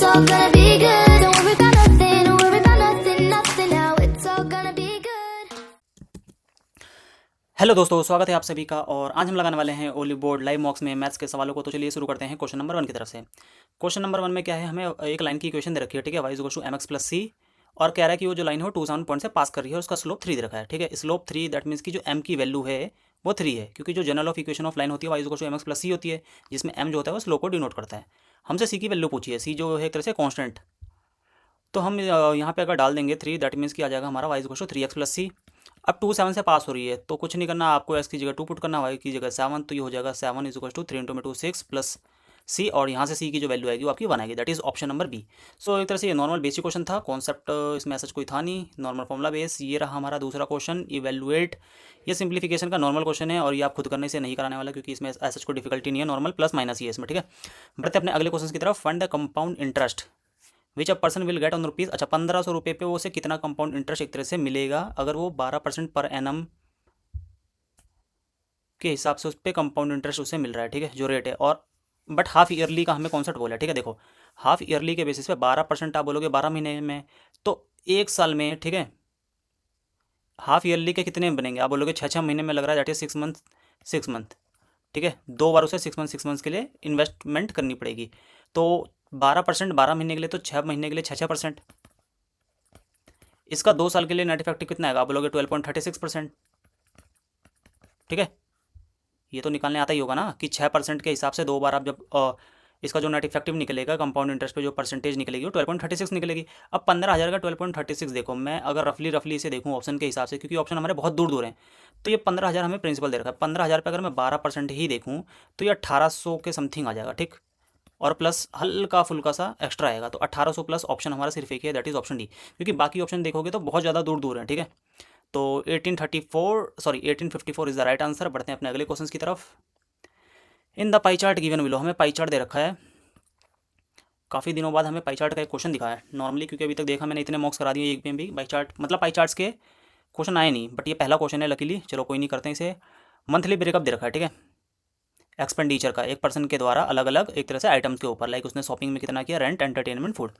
it's all gonna be good. Don't worry about nothing, don't worry about nothing, nothing now. It's all gonna be good. Hello दोस्तों, स्वागत है आप सभी का। और आज हम लगाने वाले हैं ओली बोर्ड लाइव मॉक्स में मैथ्स के सवालों को। तो चलिए शुरू करते हैं क्वेश्चन नंबर 1 की तरफ से। क्वेश्चन नंबर 1 में क्या है, हमें एक लाइन की इक्वेशन दे रखी है, ठीक है, Y equal to mx plus C. और कह रहा है कि वो जो लाइन है वो 2 7 पॉइंट से पास कर रही है और उसका स्लोप 3 दे रखा है, ठीक है। स्लोप 3 दैट मीन्स की जो m की वैल्यू है वो 3 है, क्योंकि जो general of equation of line होती है Y equal to mx plus C होती है, जिसमें m जो होता है वो स्लोप को डिनोट करता है। हमसे सी की वैल्यू पूछी है, सी जो है एक तरह से कॉन्स्टेंट। तो हम यहाँ पे अगर डाल देंगे 3 दैट मीन्स कि आ जाएगा हमारा Y equal to 3x plus C. अब 2 7 से पास हो रही है तो कुछ नहीं करना, आपको x की जगह 2 पुट करना, y की जगह 7, तो ये हो जाएगा 7 इज इक्वल टू 3 इंटू में 2 6 प्लस सी। और यहाँ से c की जो वैल्यू आएगी वो आपकी 1 आएगी, that is option number B. So एक तरह से ये नॉर्मल बेसिक क्वेश्चन था, कॉन्सेप्ट इसमें ऐसा कोई था नहीं, नॉर्मल फॉर्मुला बेस। ये रहा हमारा दूसरा क्वेश्चन, इवेल्युएट। ये सिंप्लीफिकेशन का नॉर्मल क्वेश्चन है और ये आप खुद करने से नहीं कराने वाला, क्योंकि इसमें ऐसा कोई डिफिकल्टी नहीं है, नॉर्मल प्लस माइनस ही है इसमें, ठीक है। बढ़ते अपने अगले क्वेश्चन की तरफ। Fund the compound interest which a person will get on rupees. अच्छा, 1500 रुपये पे वो उसे कितना कंपाउंड इंटरेस्ट एक तरह से मिलेगा अगर वो 12% पर एनम के हिसाब से उस पर कंपाउंड इंटरेस्ट उसे मिल रहा है, ठीक है, जो रेट है। और बट हाफ ईयरली का हमें कॉन्सेप्ट बोला है, ठीक है। देखो, हाफ ईयरली के बेसिस पे 12% आप बोलोगे 12 महीने में, तो एक साल में, ठीक है, हाफ ईयरली के कितने बनेंगे आप बोलोगे 6 महीने में लग रहा है, दैट इज 6 मंथ, ठीक है। 2 बार उसे 6 मंथ के लिए इन्वेस्टमेंट करनी पड़ेगी। तो 12% 12 महीने के लिए, तो 6 महीने के लिए 6%। इसका 2 साल के लिए नेट इफेक्टिव कितना आएगा आप बोलोगे 12.36%, ठीक है। ये तो निकालने आता ही होगा ना कि 6% के हिसाब से 2 बार आप जब इसका जो नेट इफेक्टिव निकलेगा कंपाउंड इंटरेस्ट पे जो परसेंटेज निकलेगी वो 12.36 निकलेगी। अब 15,000 का 12.36 देखो, मैं अगर रफली इसे देखूँ ऑप्शन के हिसाब से, क्योंकि ऑप्शन हमारे बहुत दूर दूर हैं, तो ये 15,000 हमें प्रिंसिपल दे रखा है। 15,000 पे अगर मैं 12% ही देखूँ तो ये 1800 के समथिंग आ जाएगा, ठीक। और प्लस हल्का फुल्का सा एक्स्ट्रा आएगा, तो 1800 प्लस ऑप्शन हमारा सिर्फ एक ही है, दैट इज ऑप्शन डी। क्योंकि बाकी ऑप्शन देखोगे तो बहुत ज़्यादा दूर दूर हैं, ठीक है। तो 1854 इज द राइट आंसर। बढ़ते हैं अपने अगले क्वेश्चन की तरफ। In the pie chart given below, हमें पाई चार्ट दे रखा है। काफ़ी दिनों बाद हमें पाई चार्ट का एक क्वेश्चन दिखा है नॉर्मली, क्योंकि अभी तक देखा मैंने इतने मॉक्स करा दिए एक में भी पाई चार्ट, मतलब पाई चार्ट्स के क्वेश्चन आए नहीं, बट ये पहला क्वेश्चन है लकीली। चलो कोई नहीं, करते हैं इसे। मंथली ब्रेकअप दे रखा है, ठीक है, एक्सपेंडिचर का, एक पर्सन के द्वारा अलग अलग एक तरह से आइटम्स के ऊपर, लाइक उसने शॉपिंग में कितना किया, रेंट, एंटरटेनमेंट, फूड।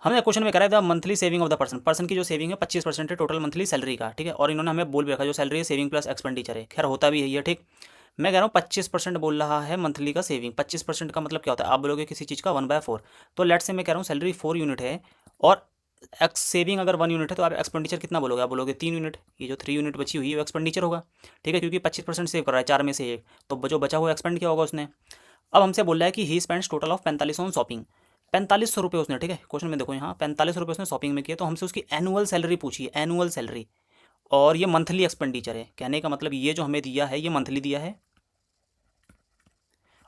हमने क्वेश्चन में करा है the monthly saving of the person की जो सेविंग है 25% है टोटल मंथली सैलरी का, ठीक है। और इन्होंने हमें बोल भी रखा जो सैलरी है सेविंग प्लस एक्सपेंडिचर है, खैर होता भी है ये, ठीक। मैं कह रहा हूँ 25% बोल रहा है मंथली का सेविंग। 25% का मतलब क्या होता है आप बोलोगे किसी चीज़ का 1/4, तो लेट से मैं कह रहा हूँ सैलरी 4 यूनिट है और एक्स सेविंग अगर 1 यूनिट है, तो आप एक्सपेंडिचर कितना बोलोगे आप बोलोगे 3 यूनिट। ये जो 3 यूनिट बची हुई है वो एक्सपेंडिचर होगा, ठीक है, क्योंकि 25% सेव कर रहा है 4 में से एक, तो जो बचा हुआ एक्सपेंड किया होगा उसने। अब हमसे बोल रहा है कि he spends total of 45 on shopping, 4500 रुपये उसने, ठीक है। क्वेश्चन में देखो यहाँ 4500 रुपये उसने शॉपिंग में किया, तो हमसे उसकी एनुअल सैलरी पूछी है, एनुअल सैलरी। और ये मंथली एक्सपेंडिचर है, कहने का मतलब ये जो हमें दिया है ये मंथली दिया है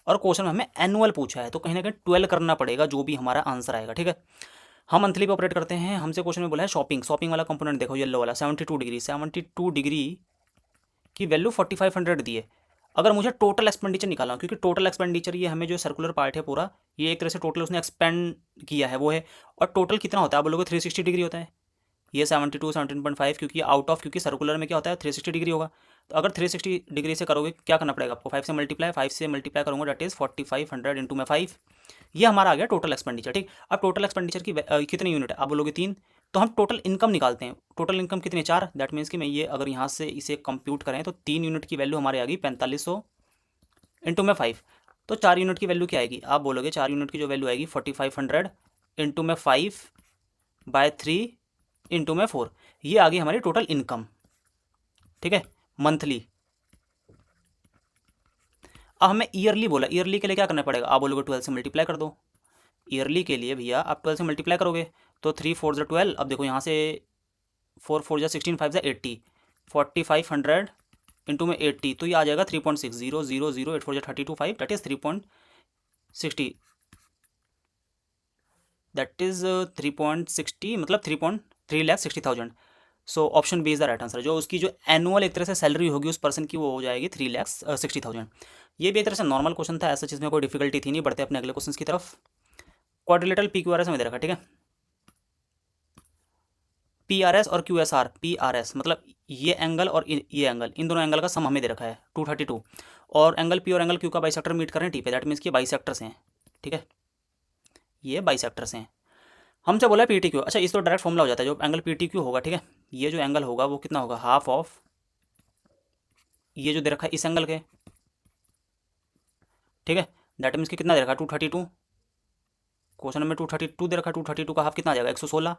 और क्वेश्चन में हमें एनुअल पूछा है, तो कहीं ना कहीं 12 करना पड़ेगा जो भी हमारा आंसर आएगा, ठीक है। हम मंथली पे ऑपरेट करते हैं। हमसे क्वेश्चन में बोला है शॉपिंग वाला कंपोनेंट देखो, येलो वाला 72 डिग्री की वैल्यू 4500 दी है। अगर मुझे टोटल एक्सपेंडिचर निकालना हो, क्योंकि टोटल एक्सपेंडिचर ये हमें जो सर्कुलर पार्ट है पूरा, ये एक तरह से टोटल उसने एक्सपेंड किया है वो है। और टोटल कितना होता है आप बोलोगे 360 डिग्री होता है। ये 72 17.5, क्योंकि आउट ऑफ, क्योंकि सर्कुलर में क्या होता है 360 डिग्री होगा। तो अगर 360 डिग्री से करोगे क्या करना पड़ेगा आपको, 5 से मल्टीप्लाई करूँगा, डेट इज 4500 इंटू में 5। ये हमारा आ गया टोटल एक्सपेंडिचर, ठीक। अब टोटल एक्सपेंडिचर की कितने यूनिट है आप बोलोगे 3, तो हम टोटल इनकम निकालते हैं। टोटल इनकम कितनी है 4, दैट मीन्स कि मैं ये अगर यहाँ से इसे कंप्यूट करें तो 3 यूनिट की वैल्यू हमारी आ गई 4500 इंटू में 5। तो 4 यूनिट की वैल्यू क्या आएगी आप बोलोगे 4 यूनिट की जो वैल्यू आएगी 4500 इंटू में 5/3 इंटू में 4। ये आ गई हमारी टोटल इनकम, ठीक है, मंथली। अब हमें ईयरली बोला, ईयरली के लिए क्या करना पड़ेगा आप बोलोगे 12 से मल्टीप्लाई कर दो। ईयरली के लिए भैया आप 12 से मल्टीप्लाई करोगे तो 3 4 ज़ा 12। अब देखो यहाँ से 4 4 ज़ा 16 5 ज़ा 80, 4500 इंटू में 80, तो ये आ जाएगा 3.6000, 8 4 ज़ा 32 5, दैट इज 3.60, दैट इज 3.60 मतलब 3,60,000। So option B is the right answer. जो उसकी जो एनुअल एक तरह से सैलरी होगी उस पर्सन की वो हो जाएगी 3,60,000। ये भी एक तरह से नॉर्मल क्वेश्चन था, ऐसा चीज़ में कोई डिफिकल्टी थी नहीं। बढ़ते अपने अगले क्वेश्चन की तरफ। Quadrilateral P Q R S में दे रखा, ठीक है। पी आर एस और Q S R, P R S मतलब ये एंगल और ये एंगल, इन दोनों एंगल का सम हमें दे रखा है 232, और एंगल पी और एंगल क्यू का बाइसेक्टर मीट कर रहे हैं टी पे, दैट मीन्स कि बाइसेक्टर्स हैं, ठीक है। ये बाइसेक्टर्स हैं। हमसे बोला है पी टी क्यू। अच्छा, इस तो डायरेक्ट फॉर्मूला हो जाता है, जो एंगल पी टी क्यू होगा, ठीक है, ये जो एंगल होगा वो कितना होगा, हाफ ऑफ ये जो दे रखा है इस एंगल के, ठीक है, दैट मीन्स कि कितना दे रखा है 232, क्वेश्चन नंबर 232 दे रखा है, 232 का हाफ कितना आ जाएगा 116,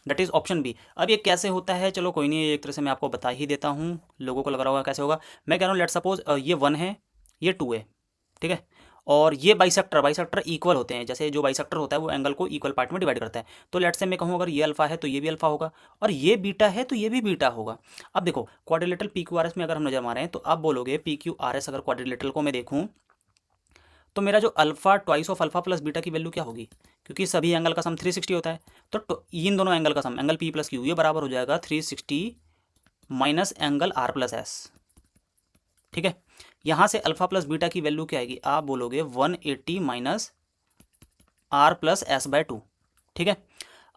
दैट इज ऑप्शन बी। अब ये कैसे होता है, चलो कोई नहीं, एक तरह से मैं आपको बता ही देता हूँ, लोगों को लग रहा होगा कैसे होगा। मैं कह रहा हूँ लेट सपोज ये 1 है, ये 2 है, ठीक है, और ये बाइसेक्टर इक्वल होते हैं, जैसे जो बाइसेक्टर होता है वो एंगल को इक्वल पार्ट में डिवाइड करता है। तो लेट से मैं कहूँ अगर ये अल्फा है तो ये भी अल्फा होगा, और ये बीटा है तो ये भी बीटा होगा। अब देखो quadrilateral P Q R S में अगर हम नजर मारें तो आप बोलोगे पी क्यू आर एस, अगर क्वाड्रिलेटरल को मैं देखूँ तो मेरा जो alpha twice of alpha plus beta की वैल्यू क्या होगी, क्योंकि सभी एंगल का सम 360 होता है, तो इन दोनों एंगल का sum angle P plus Q ये बराबर हो जाएगा 360 माइनस एंगल आर प्लस एस, ठीक है। यहाँ से अल्फा प्लस बीटा की वैल्यू क्या आएगी, आप बोलोगे 180 minus R plus S by 2, ठीक है।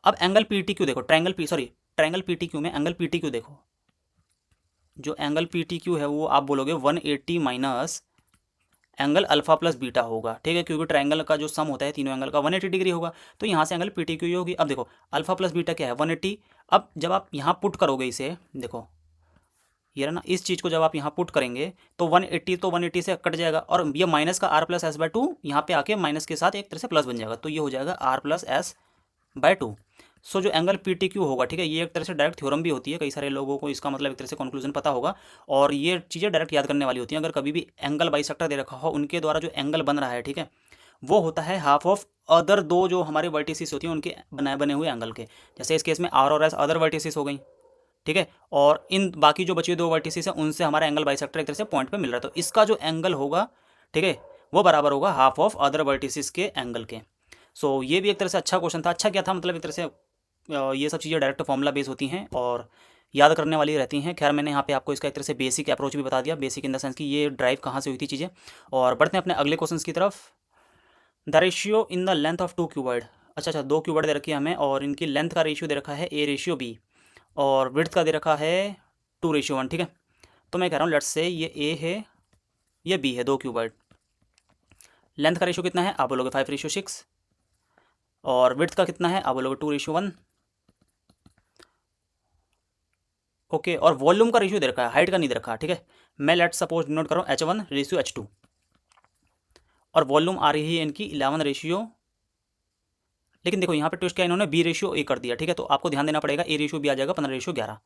अब एंगल पी टी क्यू देखो, ट्रायंगल पी टी क्यू में एंगल पी टी क्यू देखो, जो एंगल पी टी क्यू है वो आप बोलोगे 180 minus angle alpha plus beta होगा, ठीक है, क्योंकि ट्रायंगल का जो सम होता है तीनों एंगल का 180 डिग्री होगा, तो यहाँ से एंगल पी टी क्यू होगी। अब देखो अल्फा प्लस बीटा क्या है 180, अब जब आप यहाँ पुट करोगे इसे, देखो ये ना, इस चीज़ को जब आप यहाँ पुट करेंगे तो 180 तो 180 से कट जाएगा, और ये माइनस का आर प्लस एस बाय 2 यहाँ पे आके माइनस के साथ एक तरह से प्लस बन जाएगा, तो ये हो जाएगा आर प्लस एस बाय 2। सो जो एंगल पी टी क्यू होगा, ठीक है, ये एक तरह से डायरेक्ट थ्योरम भी होती है, कई सारे लोगों को इसका मतलब एक तरह से कंक्लूजन पता होगा, और ये चीज़ें डायरेक्ट याद करने वाली होती हैं। अगर कभी भी एंगल बाइसेक्टर दे रखा हो, उनके द्वारा जो एंगल बन रहा है, ठीक है, वो होता है हाफ ऑफ अदर दो जो हमारे वर्टिसेस होती हैं उनके बने हुए एंगल के, जैसे इस केस में आर और एस अदर वर्टिसेस हो गई, ठीक है, और इन बाकी जो बची हुई दो वर्टिसेस हैं उनसे हमारा एंगल बाइसेक्टर एक तरह से पॉइंट पे मिल रहा है, तो इसका जो एंगल होगा, ठीक है, वो बराबर होगा हाफ ऑफ अदर वर्टिसेस के एंगल के। सो ये भी एक तरह से अच्छा क्वेश्चन था। अच्छा क्या था, मतलब एक तरह से ये सब चीज़ें डायरेक्ट फॉर्मूला बेस होती हैं और याद करने वाली रहती हैं। खैर मैंने यहाँ पे आपको इसका एक तरह से बेसिक अप्रोच भी बता दिया, बेसिक इन द सेंस कि ये ड्राइव कहाँ से हुई थी चीज़ें। और बढ़ते हैं अपने अगले क्वेश्चन की तरफ। The ratio in the length of 2 cuboid, अच्छा 2 क्यूबॉइड दे रखी है हमें, और इनकी लेंथ का रेशियो दे रखा है A/B, और विड्थ का दे रखा है 2:1, ठीक है। तो मैं कह रहा हूँ लेट्स से ये A है, ये B है, 2 क्यूबॉइड, लेंथ का रेशियो कितना है, आप बोलोगे 5:6, और विड्थ का कितना है, आप बोलोगे 2:1, ओके। और वॉल्यूम का रेशियो दे रखा है, हाइट का नहीं दे रखा, ठीक है। मैं लेट सपोज नोट करो H1:H2, और वॉल्यूम आ रही है इनकी 11:, लेकिन देखो यहाँ पे ट्विस्ट क्या इन्होंने B/A कर दिया, ठीक है, तो आपको ध्यान देना पड़ेगा A/B आ जाएगा 15:11,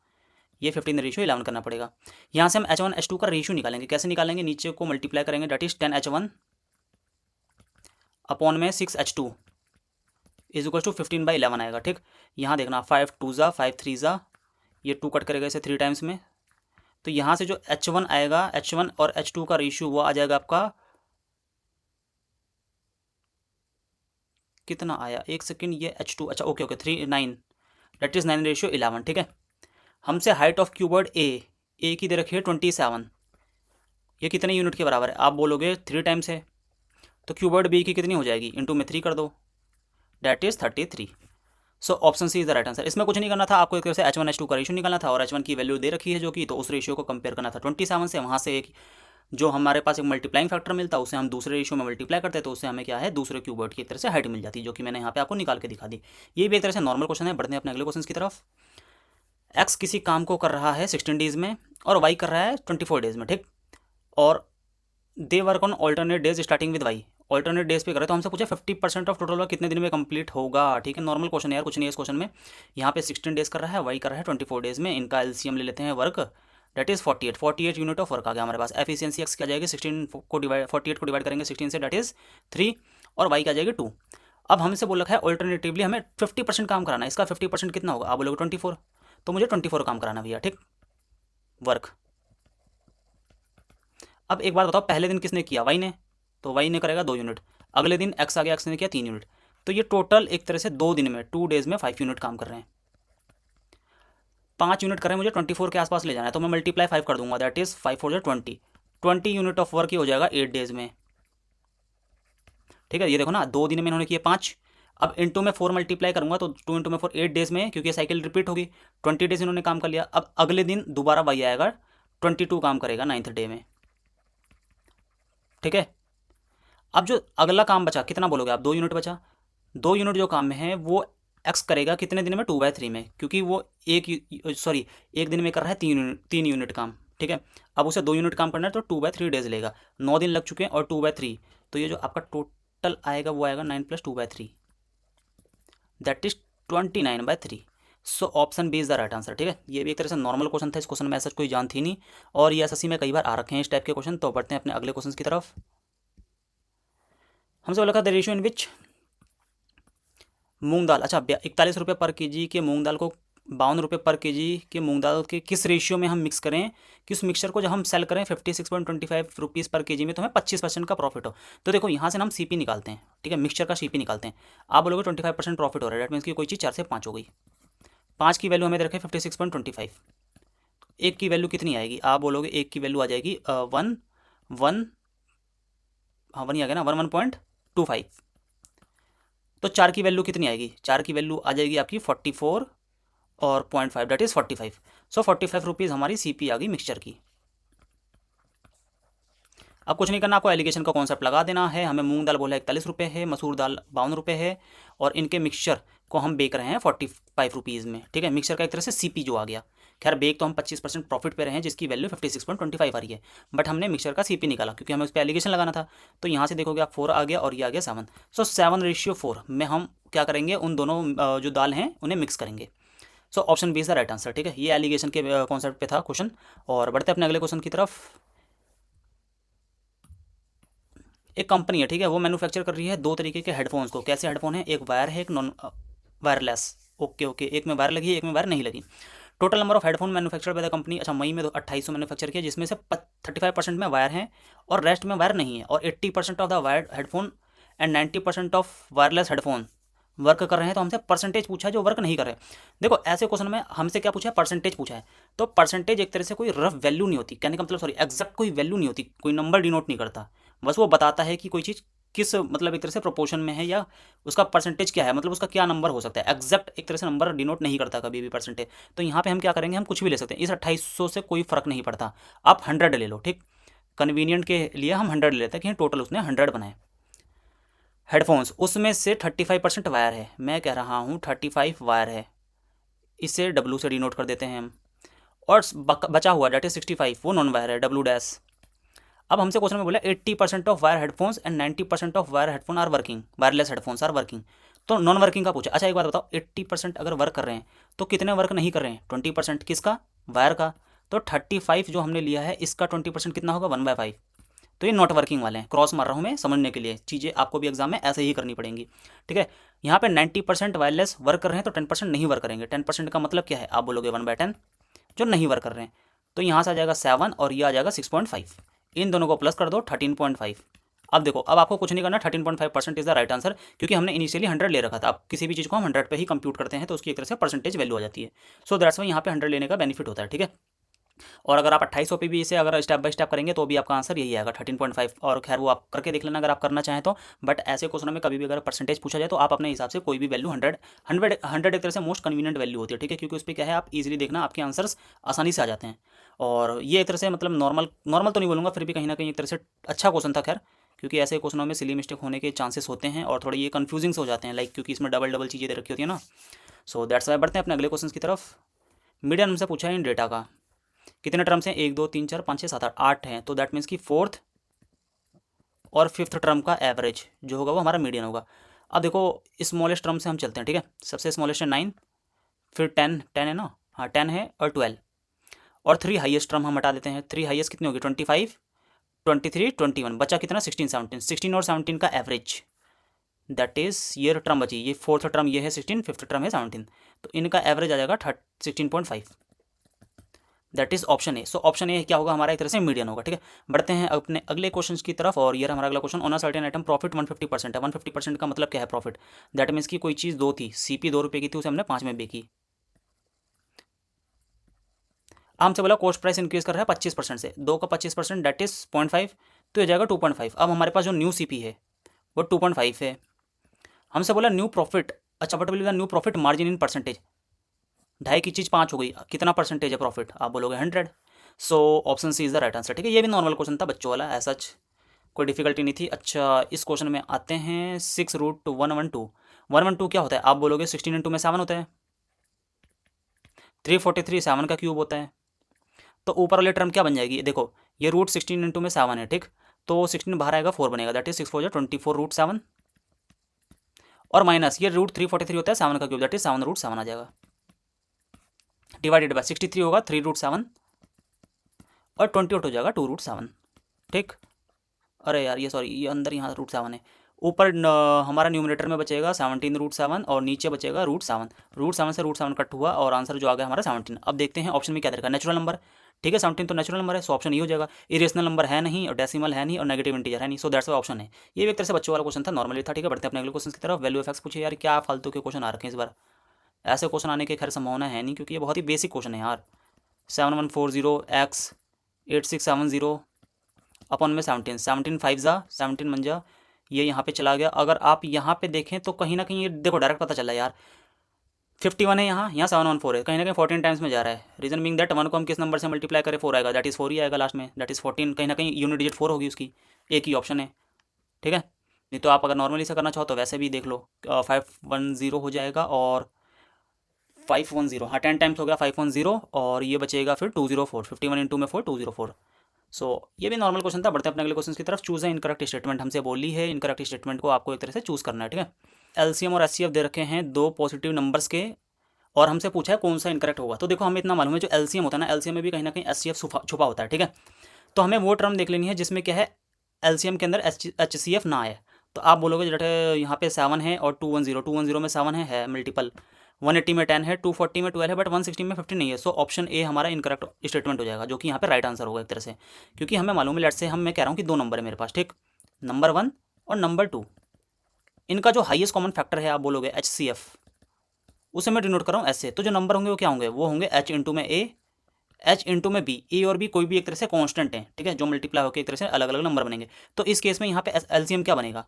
ये 15:11 करना पड़ेगा। यहाँ से हम H1H2 का रेशियो निकालेंगे, कैसे निकालेंगे, नीचे को मल्टीप्लाई करेंगे, डेट इज 10H1 अपॉन में 6H2 इज इक्वल टू 15/11 आएगा, ठीक। यहाँ देखना 5 2 ज़ा 5 3 ज़ा, ये 2 कट करेगा इसे 3 टाइम्स में, तो यहाँ से जो H1 आएगा, H1 और H2 का रेशियो वो आ जाएगा आपका, कितना आया, एक सेकेंड, ये H2, अच्छा ओके 9, डेट इज 9:11, ठीक है। हमसे हाइट ऑफ क्यूबॉइड ए की दे रखी है 27, ये कितने यूनिट के बराबर है, आप बोलोगे 3 टाइम्स है, तो क्यूबॉइड बी की कितनी हो जाएगी, इंटू में 3 कर दो, that is 33। So option C is the right answer. इसमें कुछ नहीं करना था आपको, एक तरह से H1H2 का रेशियो निकालना था, और H1 की वैल्यू दे रखी है जो कि, तो उस रेशियो को कंपेयर करना था 27 से, वहाँ से एक जो हमारे पास एक मल्टीप्लाइंग फैक्टर मिलता है उसे हम दूसरे रेशियो में मल्टीप्लाई करते हैं, तो उससे हमें क्या है, दूसरे क्यूबॉइड की एक तरह से हाइट मिल जाती है, जो कि मैंने यहाँ पे आपको निकाल के दिखा दी। ये भी एक तरह से नॉर्मल क्वेश्चन है। बढ़ते हैं अपने अगले क्वेश्चन की तरफ। एक्स किसी काम को कर रहा है 16 डेज में, और वाई कर रहा है 24 डेज में, ठीक, और they work on alternate days starting with Y, alternate days पे करे, तो हमसे पूछा 50% ऑफ टोटल वर्क कितने दिन में कंप्लीट होगा, ठीक है, नॉर्मल क्वेश्चन है यार, कुछ नहीं है इस क्वेश्चन में। यहाँ पे 16 डेज कर रहा है, वाई कर रहा है 24 डेज में, इनका एलसीएम ले लेते हैं work, that is 48 unit of work आ गया हमारे पास। एफिशिएंसी एक्स क्या जाएगी, 48 को डिवाइड करेंगे 16 से, डेट इज 3, और वाई क्या जाएगी 2। अब हमसे बोल रखा है ऑल्टरनेटिवली हमें 50% काम कराना है, इसका 50% कितना होगा, आप बोलोगे 24, तो मुझे 24 काम कराना भैया, ठीक, वर्क। अब एक बात बताओ, पहले दिन किसने किया, वाई ने, तो वाई ने करेगा 2 यूनिट, अगले दिन एक्स आ गया, एक्स ने किया 3 यूनिट, तो ये टोटल एक तरह से 2 दिन में 2 डेज में 5 यूनिट काम कर रहे हैं। 5 यूनिट कर रहे हैं, मुझे 24 के आसपास ले जाना है, तो मैं मल्टीप्लाई 5 कर दूंगा, that is 5 4 20 unit of work ही हो जाएगा 8 डेज में, ठीक है। ये देखो ना, 2 दिन में इन्होंने किए 5, अब इंटू में 4 मल्टीप्लाई करूंगा तो 2 इंटू में 4 8 डेज में, क्योंकि साइकिल रिपीट होगी, 20 डेज इन्होंने काम कर लिया। अब अगले दिन दोबारा वाई आएगा, 22 काम करेगा 9th डे में, ठीक है। अब जो अगला काम बचा, कितना बोलोगे आप, 2 यूनिट बचा, 2 यूनिट जो काम में है वो एक्स करेगा कितने दिन में, 2/3 में, क्योंकि वो एक दिन में कर रहा है 3 यूनिट काम, ठीक है। अब उसे 2 यूनिट काम करना है तो 2/3 डेज लेगा, 9 दिन लग चुके हैं और 2/3, तो ये जो आपका टोटल आएगा वो आएगा 9 + 2/3, that is 29/3। So option B is the right answer, ठीक है। ये भी एक तरह से नॉर्मल क्वेश्चन था, इस क्वेश्चन में ऐसा कोई जान थी नहीं, और ये एसएससी में कई बार आ रखे हैं इस टाइप के क्वेश्चन। तो बढ़ते हैं अपने अगले क्वेश्चन की तरफ। हमसे बोला था द रेशियो इन विच मूंग दाल, अच्छा 41 रुपये पर केजी के मूंग दाल को 52 रुपये पर केजी के मूंग दाल के किस रेशियो में हम मिक्स करें कि उस मिक्सचर को जब हम सेल करें 56.25 रुपीज़ पर केजी में तो हमें 25% का प्रॉफिट हो। तो देखो यहाँ से हम सीपी निकालते हैं, ठीक है, मिक्सचर का सीपी निकालते हैं। आप बोलोगे 25% प्रॉफिट हो रहा है, डेट मीन्स की कोई चीज़ 4 से 5 हो गई। 5 की वैल्यू हमें रखे 56.25, एक की वैल्यू कितनी आएगी, आप बोलोगे एक की वैल्यू आ जाएगी 1 हाँ 1 ही आ गया ना, 1.25। तो 4 की वैल्यू कितनी आएगी, 4 की वैल्यू आ जाएगी आपकी 44 और 0.5, डेट इज़ 45। सो 45 रुपीज़ हमारी सीपी आ गई मिक्सचर की। अब कुछ नहीं करना, आपको एलिगेशन का कॉन्सेप्ट लगा देना है। हमें मूंग दाल बोला 41 रुपये है, मसूर दाल 52 रुपये है, और इनके मिक्सचर को हम बेच रहे हैं 45 रुपीज़ में, ठीक है। मिक्सचर का एक तरह से सीपी जो आ गया, खैर बेच तो हम 25% प्रॉफिट पे रहे हैं जिसकी वैल्यू 56.25 आ रही है, बट हमने मिक्सचर का सीपी निकाला क्योंकि हमें उस पर एलिगेशन लगाना था। तो यहाँ से देखोगे आप 4 आ गया और ये आ गया 7। सो 7:4 में हम क्या करेंगे, उन दोनों जो दाल हैं उन्हें मिक्स करेंगे। So option B is the right answer, ठीक है। ये एलिगेशन के कॉन्सेप्ट पे था क्वेश्चन। और बढ़ते अपने अगले क्वेश्चन की तरफ। एक कंपनी है, ठीक है, वो मैन्युफैक्चर कर रही है 2 तरीके के हेडफोन्स को। कैसे हेडफोन है, एक वायर है, एक नॉन वायरलेस। ओके ओके, एक में वायर लगी है, एक में वायर नहीं लगी। Total number of headphone manufacture by the company, अच्छा मई में 2800 मैन्युफैक्चर किया, जिसमें से 35% में वायर है और रेस्ट में वायर नहीं है, और 80% of the wire headphone and 90% of wireless headphone work कर रहे हैं। तो हमसे परसेंटेज पूछा है जो वर्क नहीं कर रहे। देखो ऐसे क्वेश्चन में हमसे क्या पूछा है, परसेंटेज पूछा है। तो परसेंटेज एक तरह से कोई रफ वैल्यू नहीं होती, कहने का मतलब सॉरी एग्जैक्ट कोई वैल्यू नहीं होती, कोई नंबर डिनोट नहीं करता, बस वो बताता है कि कोई चीज़ किस मतलब एक तरह से प्रोपोर्शन में है, या उसका परसेंटेज क्या है, मतलब उसका क्या नंबर हो सकता है। एग्जैक्ट एक तरह से नंबर डिनोट नहीं करता कभी भी परसेंटेज। तो यहाँ पे हम क्या करेंगे, हम कुछ भी ले सकते हैं, इस 2800 से कोई फर्क नहीं पड़ता। आप 100 ले लो, ठीक, कन्वीनियंट के लिए हम 100 ले लेते हैं कि टोटल उसने 100 बनाए हेडफोन्स, उसमें से 35% वायर है, मैं कह रहा हूँ 35 वायर है, इसे डब्लू से डिनोट कर देते हैं हम, और बचा हुआ डेट इज 65 वो नॉन वायर है, डब्लू डैश। अब हमसे क्वेश्चन में बोला 80% of wire headphones and 90% of wire headphone are working, wireless headphones are working. तो नॉन वर्किंग का पूछा। अच्छा एक बात बताओ, 80% अगर वर्क कर रहे हैं तो कितने वर्क नहीं कर रहे हैं, 20% किसका, वायर का। तो 35 जो हमने लिया है इसका 20% कितना होगा, 1/5। तो ये नॉट वर्किंग वाले हैं, क्रॉस मार रहा हूँ मैं समझने के लिए, चीज़ें आपको भी एग्जाम में ऐसे ही करनी पड़ेंगी, ठीक है। यहाँ पे 90% वायरलेस वर्क कर रहे हैं तो 10% नहीं वर्क करेंगे। 10% का मतलब क्या है, आप बोलोगे 1/10 जो नहीं वर्क कर रहे हैं। तो यहाँ से आ जाएगा 7 और ये आ जाएगा 6.5, इन दोनों को प्लस कर दो 13.5। अब देखो, अब आपको कुछ नहीं करना, 13.5% इज द राइट आंसर, क्योंकि हमने इनिशियली 100 ले रखा था। अब किसी भी चीज़ को हम 100 पे ही कंप्यूट करते हैं तो उसकी एक तरह से परसेंटेज वैल्यू आ जाती है। सो दैट्स वाई यहाँ पे 100 लेने का बेनिफिट होता है, ठीक है। और अगर आप 2800 पे भी इसे अगर स्टेप बाय स्टेप करेंगे तो भी आपका आंसर यही आएगा 13.5। और खैर वो आप करके देख लेना अगर आप करना चाहें तो। बट ऐसे क्वेश्चन में कभी भी अगर परसेंटेज पूछा जाए तो आप अपने हिसाब से कोई भी वैल्यू 100 एक तरह से मोस्ट कन्वीनियंट वैल्यू होती है, ठीक है, क्योंकि उस पर क्या है, आप इजीली देखना आपके आंसर्स आसानी से आ जाते हैं। और ये एक तरह से मतलब नॉर्मल तो नहीं बोलूँगा, फिर भी कहीं ना कहीं एक तरह से अच्छा क्वेश्चन था, खैर, क्योंकि ऐसे क्वेश्चनों में सिली मिस्टेक होने के चांसेस होते हैं और थोड़े ये कन्फ्यूजिंग से हो जाते हैं, लाइक क्योंकि इसमें डबल डबल चीज़ें दे रखी होती है ना। सो दैट्स वाई बढ़ते हैं अपने अगले क्वेश्चन की तरफ। मीडियन हमसे पूछा है इन डेटा का, कितने टर्म्स हैं, 1 2 3 4 5 6 7 8 8 हैं। तो दैट मीन्स कि 4th और 5th टर्म का एवरेज जो होगा वो हमारा मीडियन होगा। अब देखो स्मॉलेस्ट टर्म से हम चलते हैं, ठीक है। सबसे स्मॉलेस्ट है 9, फिर 10 है ना, हाँ 10 है, और 12, और 3 हाईएस्ट टर्म हम हटा देते हैं। 3 हाईएस्ट कितनी होगी, 25 23 21, बचा कितना 16 17। 16 और 17 का एवरेज, दैट इज ये टर्म बची, ये 4th टर्म ये है 16, 5th टर्म है 17, तो इनका एवरेज आ जाएगा 16.5, that is option A. So option A क्या होगा हमारा, एक तरह से मीडियन होगा, ठीक है। बढ़ते हैं अपने अगले क्वेश्चन की तरफ, और ये हमारा अगला question, on a certain item profit 150% है। 150% का मतलब क्या है, प्रॉफिट, दैट मीन्स की कोई चीज़ 2 थी, सीपी 2 रुपये की थी, उसे हमने 5 में बेची। हमसे बोला कॉस्ट प्राइस इंक्रीज कर रहा है 25% से, 2 का 25% दैट इज 0.5, तो ये जाएगा 2.5। अब हमारे पास जो न्यू सीपी है वो 2.5 है। हमसे बोला न्यू प्रॉफिट, अच्छा what will be the new profit margin in percentage, 2.5 की चीज़ 5 हो गई, कितना परसेंटेज है प्रॉफिट, आप बोलोगे 100। So option C is the right answer, ठीक है। ये भी नॉर्मल क्वेश्चन था बच्चों वाला, ऐसा कोई डिफिकल्टी नहीं थी। अच्छा इस क्वेश्चन में आते हैं 6√112, 112 क्या होता है, आप बोलोगे 16 इंटू में 7 होता है, 343 7 का क्यूब होता है। तो ऊपर वाली टर्म क्या बन जाएगी, देखो ये रूट 16 इंटू में 7 है, ठीक, तो 16 बाहर आएगा 4 बनेगा, दैट इज 6 4 24 रूट 7, और माइनस ये रूट 343 होता है 7 का क्यूब, दैट इज 7 रूट 7 आ जाएगा, डिवाइडेड बाय 63 होगा 3 रूट 7, और 28 हो जाएगा 2 रूट 7, ठीक। अरे यार ये सॉरी, ये अंदर यहाँ रूट 7 है, ऊपर हमारा न्यूमरेटर में बचेगा 17 रूट 7 और नीचे बचेगा रूट 7, रूट 7 से रूट 7 कट हुआ और आंसर जो आ गया हमारा 17। अब देखते हैं ऑप्शन में क्या दे नेचुरल नंबर, ठीक है 17 तो नेचुरल नंबर है, सो ऑप्शन ये हो जाएगा। इरेशनल नंबर है नहीं, और डेसिमल है नहीं, और नेगेटिव इंटीजर है नहीं, सो दैट्स वाई ऑप्शन है। ये भी एक तरह से बच्चों वाला क्वेश्चन था, नॉर्मली था, ठीक है। बढ़ते हैं अपने अगले क्वेश्चन की तरफ। वैल्यू ऑफ एक्स पूछे, यार क्या फालतू के क्वेश्चन आ रखे हैं इस बार, ऐसे क्वेश्चन आने की खैर संभावना है नहीं, क्योंकि ये बहुत ही बेसिक क्वेश्चन है यार। 7140 8670 अपन में 17 17 5 जा 17 मन जा, ये यहाँ पे चला गया। अगर आप यहाँ पे देखें तो कहीं ना कहीं ये देखो डायरेक्ट पता चला यार, 51 है यहाँ 714 है, कहीं ना कहीं 14 टाइम्स में जा रहा है। रीजन बिंग दैट 1 को हम किस नंबर से मल्टीप्लाई करें, 4 आएगा, दैट इज़ 4 ही आएगा लास्ट में, दैट इज़ 14, कहीं ना कहीं यूनिट डिजिट 4 होगी उसकी, एक ही ऑप्शन है, ठीक है। नहीं तो आप अगर नॉर्मली से करना चाहो तो वैसे भी देख लो, 510 हो जाएगा और 510, हाँ 10 टाइम्स हो गया 510, और ये बचेगा फिर 204, 51 इंटू में 4 204। सो ये भी नॉर्मल क्वेश्चन था। बढ़ते हैं अपने अगले क्वेश्चन की तरफ। चूज़ है इनकरेक्ट स्टेटमेंट, हमसे बोली है इनकरेक्ट स्टेटमेंट को आपको एक तरह से चूज़ करना है, ठीक है। एलसीएम और एचसीएफ दे रखे हैं दो पॉजिटिव नंबर्स के, और हमसे पूछा है कौन सा इनकरेक्ट होगा। तो देखो हमें इतना मालूम है जो एलसीएम होता है ना, एलसीएम में भी कहीं ना कहीं एचसीएफ छुपा होता है, ठीक है। तो हमें वो टर्म देख लेनी है जिसमें क्या है एलसीएम के अंदर एचसीएफ ना आए। तो आप बोलोगे जट यहाँ पे 7 है और 210 में 7 है मल्टीपल, 180 में 10 है, 240 में 12 है, बट 160 में 15 नहीं है। सो ऑप्शन ए हमारा इनकरेक्ट स्टेटमेंट हो जाएगा, जो कि यहाँ पे राइट आंसर होगा एक तरह से, क्योंकि हमें मालूम है, लेट से मैं कह रहा हूँ कि 2 नंबर है मेरे पास, ठीक, नंबर 1 और नंबर 2, इनका जो हाईएस्ट कॉमन फैक्टर है आप बोलोगे एचसीएफ, उसे मैं डिनोट कर रहा हूँ ऐसे। तो जो नंबर होंगे वो क्या होंगे, वो होंगे एच इंटू में ए, एच इंटू में बी, ए और बी कोई भी एक तरह से कांस्टेंट है, ठीक है, जो मल्टीप्लाई होकर एक तरह से अलग अलग नंबर बनेंगे। तो इस केस में यहाँ पे एलसीएम क्या बनेगा,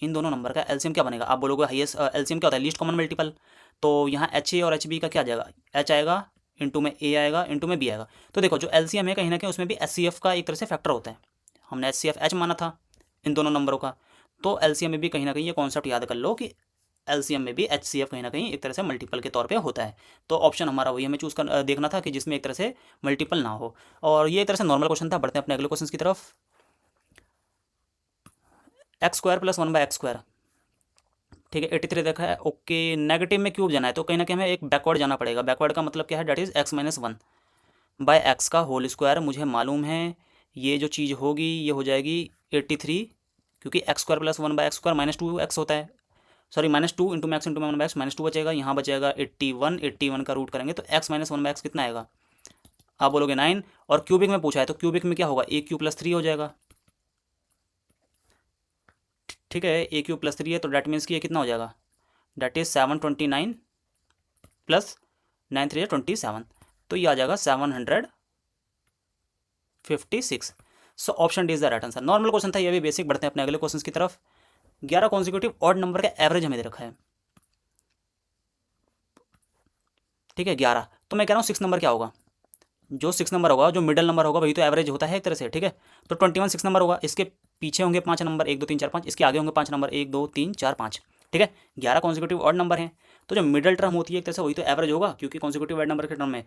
इन दोनों नंबर का एलसीएम क्या बनेगा, आप बोलोगे हाईएस्ट एलसीएम क्या होता है, लीस्ट कॉमन मल्टीपल। तो यहाँ एच ए और एच बी का क्या आ जाएगा, एच आएगा इंटू में ए आएगा इंटू में बी आएगा। तो देखो जो एलसीएम है कहीं ना कहीं उसमें भी एचसीएफ का एक तरह से फैक्टर होता है, हमने एचसीएफ एच माना था इन दोनों नंबरों का, तो एलसीएम में भी कहीं ना कहीं ये कॉन्सेप्ट याद कर लो कि एलसीएम में भी एचसीएफ कहीं ना कहीं एक तरह से मल्टीपल के तौर पे होता है। तो ऑप्शन हमारा वही हमें चूज़ कर देखना था कि जिसमें एक तरह से मल्टीपल ना हो, और ये एक तरह से नॉर्मल क्वेश्चन था। बढ़ते हैं अपने अगले क्वेश्चन की तरफ। एक्स स्क्वायर प्लस 1/x², ठीक है 83 देखा है, ओके। नेगेटिव में क्यूब जाना है तो कहीं ना कहीं हमें एक बैकवर्ड जाना पड़ेगा। बैकवर्ड का मतलब क्या है, डेट इज x-1/x का होल स्क्वायर। मुझे मालूम है ये जो चीज़ होगी ये हो जाएगी 83, क्योंकि x² प्लस 1/x² -2x होता है, sorry -2 into max into 1/x -2 बचेगा, यहाँ बचेगा 81, 81 का रूट करेंगे तो x - 1/x कितना आएगा, आप बोलोगे 9, और क्यूबिक में पूछा है तो क्यूबिक में क्या होगा, a³ + 3 हो जाएगा, ठीक है। a³ + 3 है तो डैट मीन्स कि ये कितना हो जाएगा, डैट इज 729 प्लस 9 3 27, तो ये आ जाएगा 756। So option D is the right answer. Normal question था ये भी बेसिक। बढ़ते हैं अपने अगले क्वेश्चन की तरफ। 11 कॉन्सिक्यूटिव ऑड नंबर का एवरेज हमें दे रखा है, ठीक है 11। तो मैं कह रहा हूँ 6 नंबर क्या होगा, जो 6 नंबर होगा जो मिडल नंबर होगा वही तो एवरेज होता है एक तरह से, ठीक है। तो 21 6 नंबर होगा, इसके पीछे होंगे 5 नंबर 1 2 3 4 5, इसके आगे होंगे 5 नंबर 1 2 3 4 5, ठीक है। 11 कॉन्सिक्यूटिव ऑड नंबर हैं, तो जो मिडल टर्म होती है एक तरह से वही तो एवरेज होगा, क्योंकि कॉन्सिक्यूटिव ऑड नंबर के टर्म में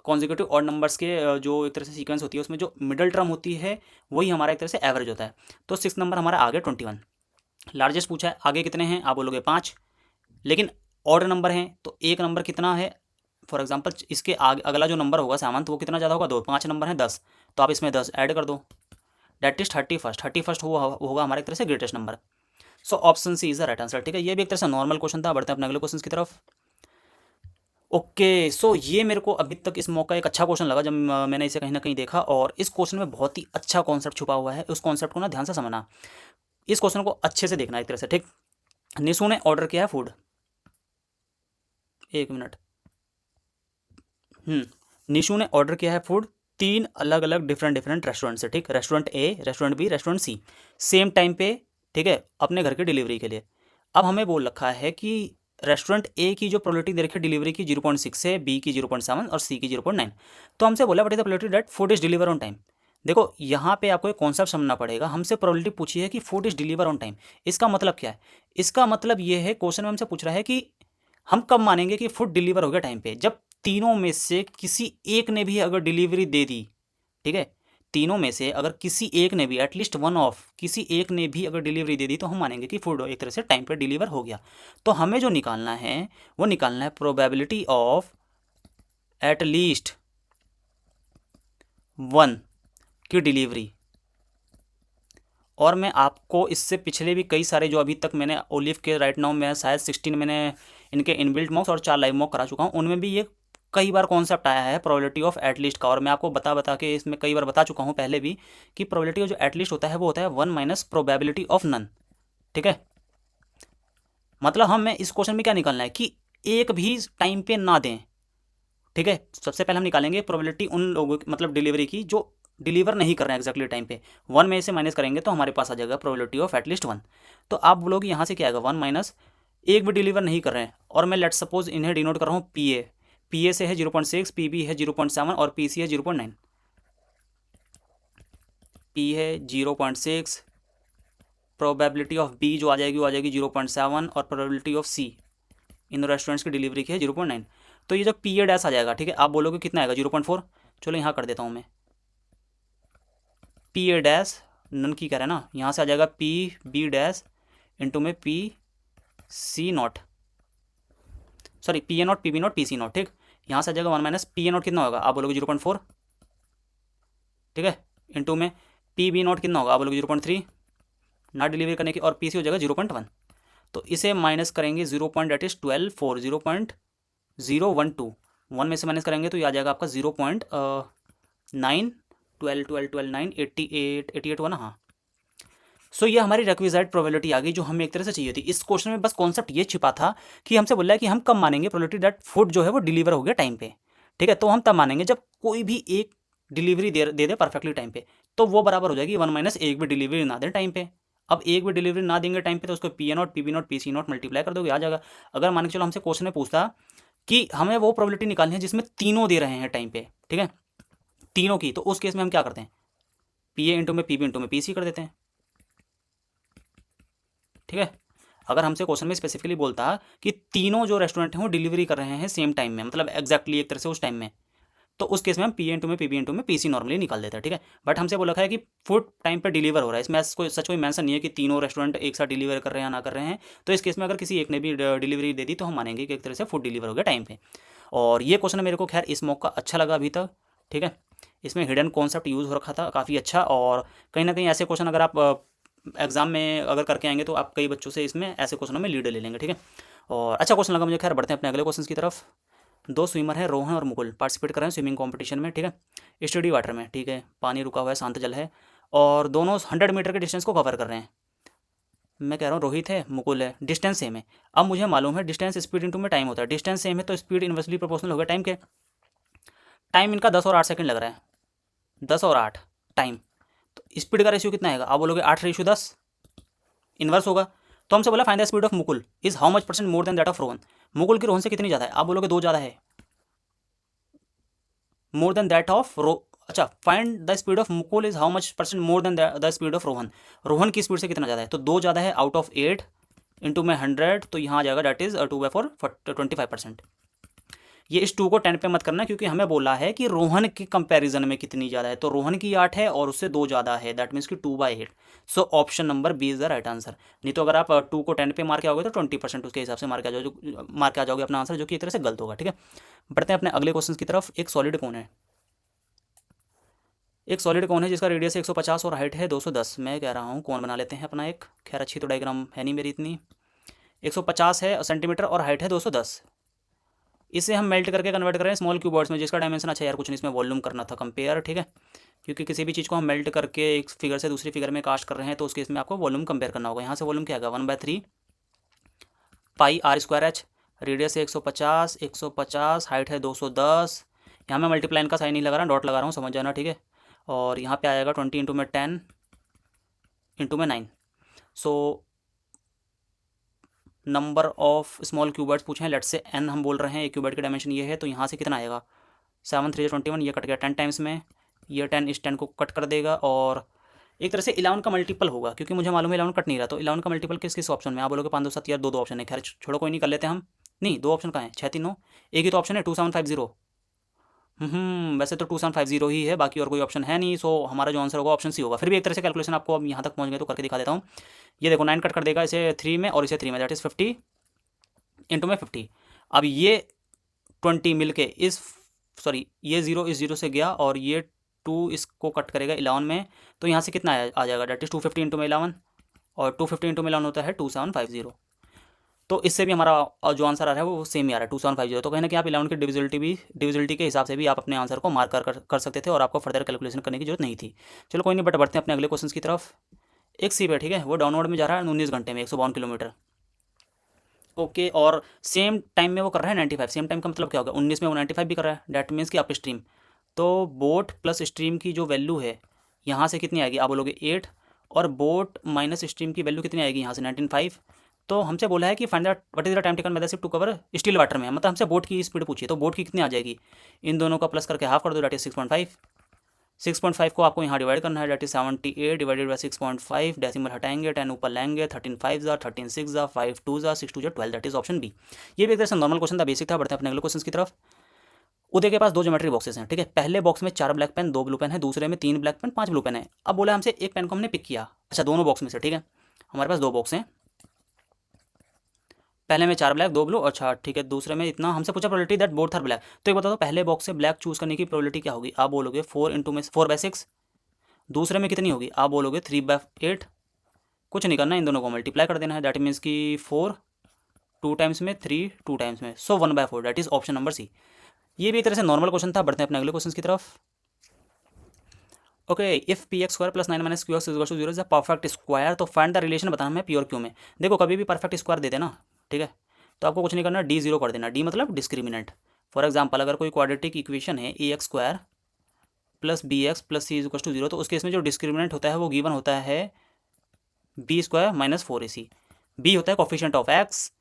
कॉन्सिक्यूटिव ऑड नंबर्स के जो एक तरह से सीक्वेंस होती है उसमें जो मिडल टर्म होती है वही हमारा एक तरह से एवरेज होता है। तो 6 नंबर हमारा आगे 21। लार्जेस्ट पूछा है आगे कितने हैं, आप बोलोगे 5, लेकिन ऑड नंबर हैं तो एक नंबर कितना है, फॉर एग्जांपल इसके आगे अगला जो नंबर होगा 7 वो कितना ज़्यादा होगा 2, 5 नंबर है 10, तो आप इसमें 10 ऐड कर दो, डेट इज 31 होगा हमारे एक तरह से greatest number. So option C is the right answer, ठीक है। ये भी एक तरह से नॉर्मल क्वेश्चन था। बढ़ते हैं अपने अगले क्वेश्चन की तरफ। ओके सो ये मेरे को अभी तक इस मौका एक अच्छा क्वेश्चन लगा जब मैंने इसे कहीं ना कहीं देखा, और इस क्वेश्चन में बहुत ही अच्छा कॉन्सेप्ट छुपा हुआ है। उस कॉन्सेप्ट को ना ध्यान से समझना, इस क्वेश्चन को अच्छे से देखना एक तरह से, ठीक। निशु ने ऑर्डर किया है फूड, एक मिनट, निशु ने ऑर्डर किया है फूड 3 अलग अलग डिफरेंट रेस्टोरेंट से, ठीक। रेस्टोरेंट ए, रेस्टोरेंट बी, रेस्टोरेंट सी, सेम टाइम पे, ठीक है, अपने घर की डिलीवरी के लिए। अब हमें बोल रखा है कि रेस्टोरेंट ए की जो प्रोबेबिलिटी दे रखी है डिलीवरी की 0.6 है, बी की 0.7 और सी की 0.9। तो हमसे बोला what is the probability that food is deliver on time. देखो यहाँ पे आपको एक कॉन्सेप्ट समझना पड़ेगा। हमसे प्रोबेबिलिटी पूछी है कि food is deliver on time. इसका मतलब क्या है? इसका मतलब ये है, क्वेश्चन में हमसे पूछ रहा है कि हम कब मानेंगे कि फूड डिलीवर हो गया टाइम पे? जब तीनों में से किसी एक ने भी अगर डिलीवरी दे दी, ठीक है, तीनों में से अगर किसी एक ने भी, एटलीस्ट वन ऑफ किसी एक ने भी अगर डिलीवरी दे दी तो हम मानेंगे कि फूड एक तरह से टाइम पे डिलीवर हो गया। तो हमें जो निकालना है वो निकालना है प्रोबेबिलिटी ऑफ एटलीस्ट वन की डिलीवरी। और मैं आपको इससे पिछले भी कई सारे जो अभी तक मैंने ओलिव के राइट नाउ मैं शायद 16 मैंने इनके इनबिल्ट मॉक्स और 4 लाइव मॉक करा चुका हूँ, उनमें भी ये कई बार कॉन्सेप्ट आया है प्रोबेबिलिटी ऑफ एटलीस्ट का। और मैं आपको बता के इसमें कई बार बता चुका हूँ पहले भी कि प्रोबेबिलिटी ऑफ जो एटलीस्ट होता है वो होता है 1 माइनस प्रोबेबिलिटी ऑफ नन। ठीक है, मतलब हमें इस क्वेश्चन में क्या निकालना है कि एक भी टाइम पे ना दें। ठीक है, सबसे पहले हम निकालेंगे प्रोबेबिलिटी उन लोगों की, मतलब डिलीवरी की, जो डिलीवर नहीं कर रहे हैं एक्जैक्टली टाइम पे। 1 में से माइनस करेंगे तो हमारे पास आ जाएगा प्रोबेबिलिटी ऑफ एटलीस्ट 1। तो आप बोलोगे यहाँ से क्या आएगा, 1 माइनस एक भी डिलीवर नहीं कर रहे हैं, और मैं लेट सपोज इन्हें डिनोट कर रहा हूँ पी ए से है 0.6, पी बी है 0.7 और पी सी है 0.9। पी है 0.6, प्रोबेबिलिटी ऑफ बी जो आ जाएगी वो आ जाएगी 0.7 और probability of C in restaurants की डिलीवरी की है 0.9। तो ये जो पी ए डैश आ जाएगा, ठीक है, आप बोलोगे कितना आएगा 0.4। चलो यहाँ कर देता हूँ मैं, पी ए डैश नन की कह रहे हैं ना, यहाँ से आ जाएगा पी बी डैश इंटू में P C not, sorry P A not P B not P C not. ठीक, यहाँ से आ जाएगा 1 माइनस पी ए नॉट कितना होगा, आप बोलोगे 0.4। ठीक है, इंटू में पी बी नॉट कितना होगा, आप बोलोगे 0.3 ना डिलीवरी करने की, और पी सी हो जाएगा 0.1। तो इसे माइनस करेंगे 0 पॉइंट डेट इज 12 4 0.012, 1 में से माइनस करेंगे तो ये आ जाएगा आपका 0.9 12 12 12 9 88 88 हुआ ना। हाँ, सो ये हमारी रिक्विजाइट प्रोबेबिलिटी आ गई जो हमें एक तरह से चाहिए थी। इस क्वेश्चन में बस कॉन्सेप्ट ये छिपा था कि हमसे बोला है कि हम कब मानेंगे प्रोबेबिलिटी दैट फूड जो है वो डिलीवर हो गया टाइम पे। ठीक है, तो हम तब मानेंगे जब कोई भी एक डिलीवरी दे दे परफेक्टली टाइम पे, तो वो बराबर हो जाएगी 1 माइनस एक भी डिलीवरी ना दें टाइम पे। अब एक भी डिलीवरी ना देंगे टाइम पे तो उसको P A not P B not P C not multiply कर दोगे, आ जाएगा। अगर मान के चलो हमसे क्वेश्चन में पूछता कि हमें वो प्रोबेबिलिटी निकालनी है जिसमें तीनों दे रहे हैं टाइम पे, ठीक है, तीनों की, तो उस केस में हम क्या करते हैं, पी ए इंटू में पी बी इंटू में पी सी कर देते हैं। ठीक है, अगर हमसे क्वेश्चन में स्पेसिफिकली बोलता कि तीनों जो रेस्टोरेंट हैं वो डिलीवरी कर रहे हैं सेम टाइम में, मतलब एक्जैक्टली एक तरह से उस टाइम में, तो उस केस में हम पी ए इंटू में पी बी इंटू में पी सी नॉर्मली निकाल देते हैं। ठीक है, बट हमसे बोला है कि फूड टाइम पे डिलीवर हो रहा है, इसमें कोई सच कोई मेंशन नहीं है कि तीनों रेस्टोरेंट एक साथ डिलीवर कर रहे हैं या ना कर रहे हैं। तो इस केस में अगर किसी एक ने भी डिलीवरी दे दी तो हम मानेंगे कि एक तरह से फूड डिलीवर हो गया टाइम पे। और ये क्वेश्चन मेरे को खैर इस मॉक का अच्छा लगा अभी तक। ठीक है, इसमें हिडन कॉन्सेप्ट यूज़ हो रखा था काफ़ी अच्छा, और कहीं ना कहीं ऐसे क्वेश्चन अगर आप एग्जाम में अगर करके आएंगे तो आप कई बच्चों से इसमें ऐसे क्वेश्चनों में लीड ले लेंगे। ठीक है, और अच्छा क्वेश्चन लगा मुझे। खैर बढ़ते हैं अपने अगले क्वेश्चन की तरफ। दो स्विमर हैं, रोहन और मुकुल, पार्टिसिपेट कर रहे हैं स्विमिंग कंपटीशन में। ठीक है, स्टडी वाटर में, ठीक है, पानी रुका हुआ है, शांत जल है, और दोनों 100 मीटर के डिस्टेंस को कवर कर रहे हैं। मैं कह रहा हूँ रोहित है मुकुल है, डिस्टेंस सेम है। अब मुझे मालूम है डिस्टेंस स्पीड इनटू में टाइम होता है, डिस्टेंस सेम है तो स्पीड इन्वर्सली प्रोपोर्शनल होगा टाइम के। टाइम इनका 10 और 8 सेकंड लग रहा है, 10 और 8 टाइम, तो स्पीड का रेशियो कितना आएगा, आप बोलोगे 8:10 इन्वर्स होगा। तो हमसे बोला find the speed of Mukul is how much percent more than that of Rohan, Mukul की रोहन से कितनी ज़्यादा है, आप बोलोगे 2 ज़्यादा है, मोर देन दैट ऑफ रो, अच्छा find the speed of Mukul is how much percent more than the speed of Rohan, Rohan की स्पीड से कितना ज़्यादा है, तो 2 ज़्यादा है आउट ऑफ 8 इंटू में 100, तो यहाँ आ जाएगा डैट इज 2/4 25%। ये इस 2 को 10 पे मत करना क्योंकि हमें बोला है कि रोहन के कंपैरिजन में कितनी ज़्यादा है, तो रोहन की 8 है और उससे 2 ज़्यादा है, दैट मीन्स कि 2/8। So option number B is the right answer. नहीं तो अगर आप 2 को 10 पे मार के आओगे तो 20% उसके हिसाब से मार के आ जाओगे अपना आंसर, जो कि एक तरह से गलत होगा। ठीक है, बढ़ते हैं अपने अगले क्वेश्चन की तरफ। एक सॉलिड कौन है, एक सॉलिड कौन है जिसका रेडियस 150 और हाइट है 210। मैं कह रहा हूँ कौन बना लेते हैं अपना एक, खैर अच्छी तो डायग्राम है नहीं मेरी इतनी। 150 है सेंटीमीटर और हाइट है 210, इसे हम मेल्ट करके कन्वर्ट करें स्मॉल क्यूबर्ड्स में जिसका डायमेंशन, अच्छा यार कुछ नहीं, इसमें वॉल्यूम करना था कंपेयर। ठीक है, क्योंकि किसी भी चीज़ को हम मेल्ट करके एक फिगर से दूसरी फिगर में कास्ट कर रहे हैं तो उसके इसमें आपको वॉल्यूम कंपेयर करना होगा। यहाँ से वॉल्यूम क्या आएगा 1/3 पाई r²h, रेडियस है 150, 150 हाइट है 210, यहाँ मैं मल्टीप्लाइन का साइन नहीं लगा रहा, डॉट लगा रहा हूँ, समझ जाना। ठीक है, और यहाँ पे आएगा 20 इंटू में 10 इंटू में 9। सो नंबर ऑफ स्मॉल क्यूबर्ड्स पूछे हैं, लेट से n हम बोल रहे हैं, एक क्यूबर्ड की डायमेंशन ये है, तो यहाँ से कितना आएगा 7 3 21, ये कट गया 10 टाइम्स में, ये 10 इस 10 को कट कर देगा और एक तरह से 11 का मल्टीपल होगा, क्योंकि मुझे मालूम है 11 कट नहीं रहा, तो 11 का मल्टीपल किस किस ऑप्शन में? आप बोलोगे 5 2 7 यार, दो दो ऑप्शन है, खैर छोड़ो कोई नहीं, कर लेते हैं हम। नहीं, दो ऑप्शन कहाँ है? 6 3 9, एक ही तो ऑप्शन है 2750। वैसे तो 2750 ही है, बाकी और कोई ऑप्शन है नहीं, सो हमारा जो आंसर होगा ऑप्शन सी होगा। फिर भी एक तरह से कैलकुलेशन आपको अब यहाँ तक पहुँच गए तो करके दिखा देता हूँ। ये देखो 9 कट कर देगा इसे 3 में और इसे 3 में, दैट इज़ 50 इंटू में 50। अब ये 20 मिल के इस, सॉरी ये 0 इस 0 से गया और ये 2 इसको कट करेगा 11 में, तो यहाँ से कितना आ जाएगा? दैट इज़ 250 इंटू में 11, और 250 इंटू में 11 होता है 2750। तो इससे भी हमारा जो आंसर आ रहा है वो सेम ही आ रहा है 2750। तो कहीं ना कहीं आप 11 की डिविजिबिलिटी के हिसाब से भी आप अपने आंसर को मार्क कर सकते थे और आपको फर्दर कैलकुलेशन करने की जरूरत नहीं थी। चलो कोई नहीं, बट बढ़ते हैं अपने अगले क्वेश्चन की तरफ। एक सीप है, ठीक है, वो डाउनवर्ड में जा रहा है 19 घंटे में 152 किलोमीटर। ओके, और सेम टाइम में वो कर रहा है 95। सेम टाइम का मतलब क्या होगा? 19 में वो 95 भी कर रहा है, डैट मीन्स कि अप स्ट्रीम। तो बोट प्लस स्ट्रीम की जो वैल्यू है यहाँ से कितनी आएगी? आप बोलोगे 8, और बोट माइनस स्ट्रीम की वैल्यू कितनी आएगी यहाँ से? 19.5। तो हमसे बोला है कि find that what is the time taken by the ship to cover still water में, मतलब हमसे बोट की स्पीड पूछिए, तो बोट की कितनी आ जाएगी? इन दोनों का प्लस करके हाफ कर दो, दैट इज 6.5। 6.5 को आपको यहाँ डिवाइड करना है, that is 78 divided by 6.5, decimal हटाएंगे, 10 ऊपर लेंगे, 13 5 जा, 13 6 जा, 5 2 जा, 6 2 जा 12, दैट इज ऑप्शन बी। ये भी एक तरह से नॉर्मल क्वेश्चन था, बेसिक था। बढ़ते हैं अपने अगले क्वेश्चन की तरफ। उदय के पास दो ज्योमेट्री बॉक्सेस हैं, ठीक है। पहले बॉक्स में 4 ब्लैक पेन 2 ब्लू पेन है, दूसरे में 3 ब्लैक पेन 5 ब्लू पेन है। अब बोला हमसे एक पेन को हमने पिक किया, अच्छा दोनों बॉक्स में से, ठीक है। हमारे पास दो बॉक्स हैं, पहले में 4 ब्लैक 2 ब्लू, अच्छा ठीक है। दूसरे में इतना, हमसे पूछा probability that both are black. तो एक बता दो पहले बॉक्स से ब्लैक चूज करने की प्रोबेबिलिटी क्या होगी? आप बोलोगे 4 इंटू में 4/6। दूसरे में कितनी होगी? आप बोलोगे 3/8। कुछ नहीं करना, इन दोनों को मल्टीप्लाई कर देना है, दैट मीन्स कि 4 2 टाइम्स में, 3 2 टाइम्स में, so 1/4, that is option number C. ये भी एक तरह से नॉर्मल क्वेश्चन था। बढ़ते हैं अपने अगले क्वेश्चन की तरफ। Okay, if P X square plus 9 minus Q X is to 0 is a perfect square, तो फाइंड द रिलेशन बताना है पी और क्यू में। देखो कभी भी परफेक्ट स्क्वायर दे देना, ठीक है, तो आपको कुछ नहीं करना, डी 0 कर देना। डी मतलब डिस्क्रिमिनेंट। फॉर एग्जाम्पल अगर कोई क्वाड्रेटिक इक्वेशन है A X square plus B X plus C is to 0, तो उसके इसमें जो डिस्क्रिमिनेंट होता है वो गिवन होता है B square minus 4ac। B होता है कॉफिशिएंट ऑफ एक्स,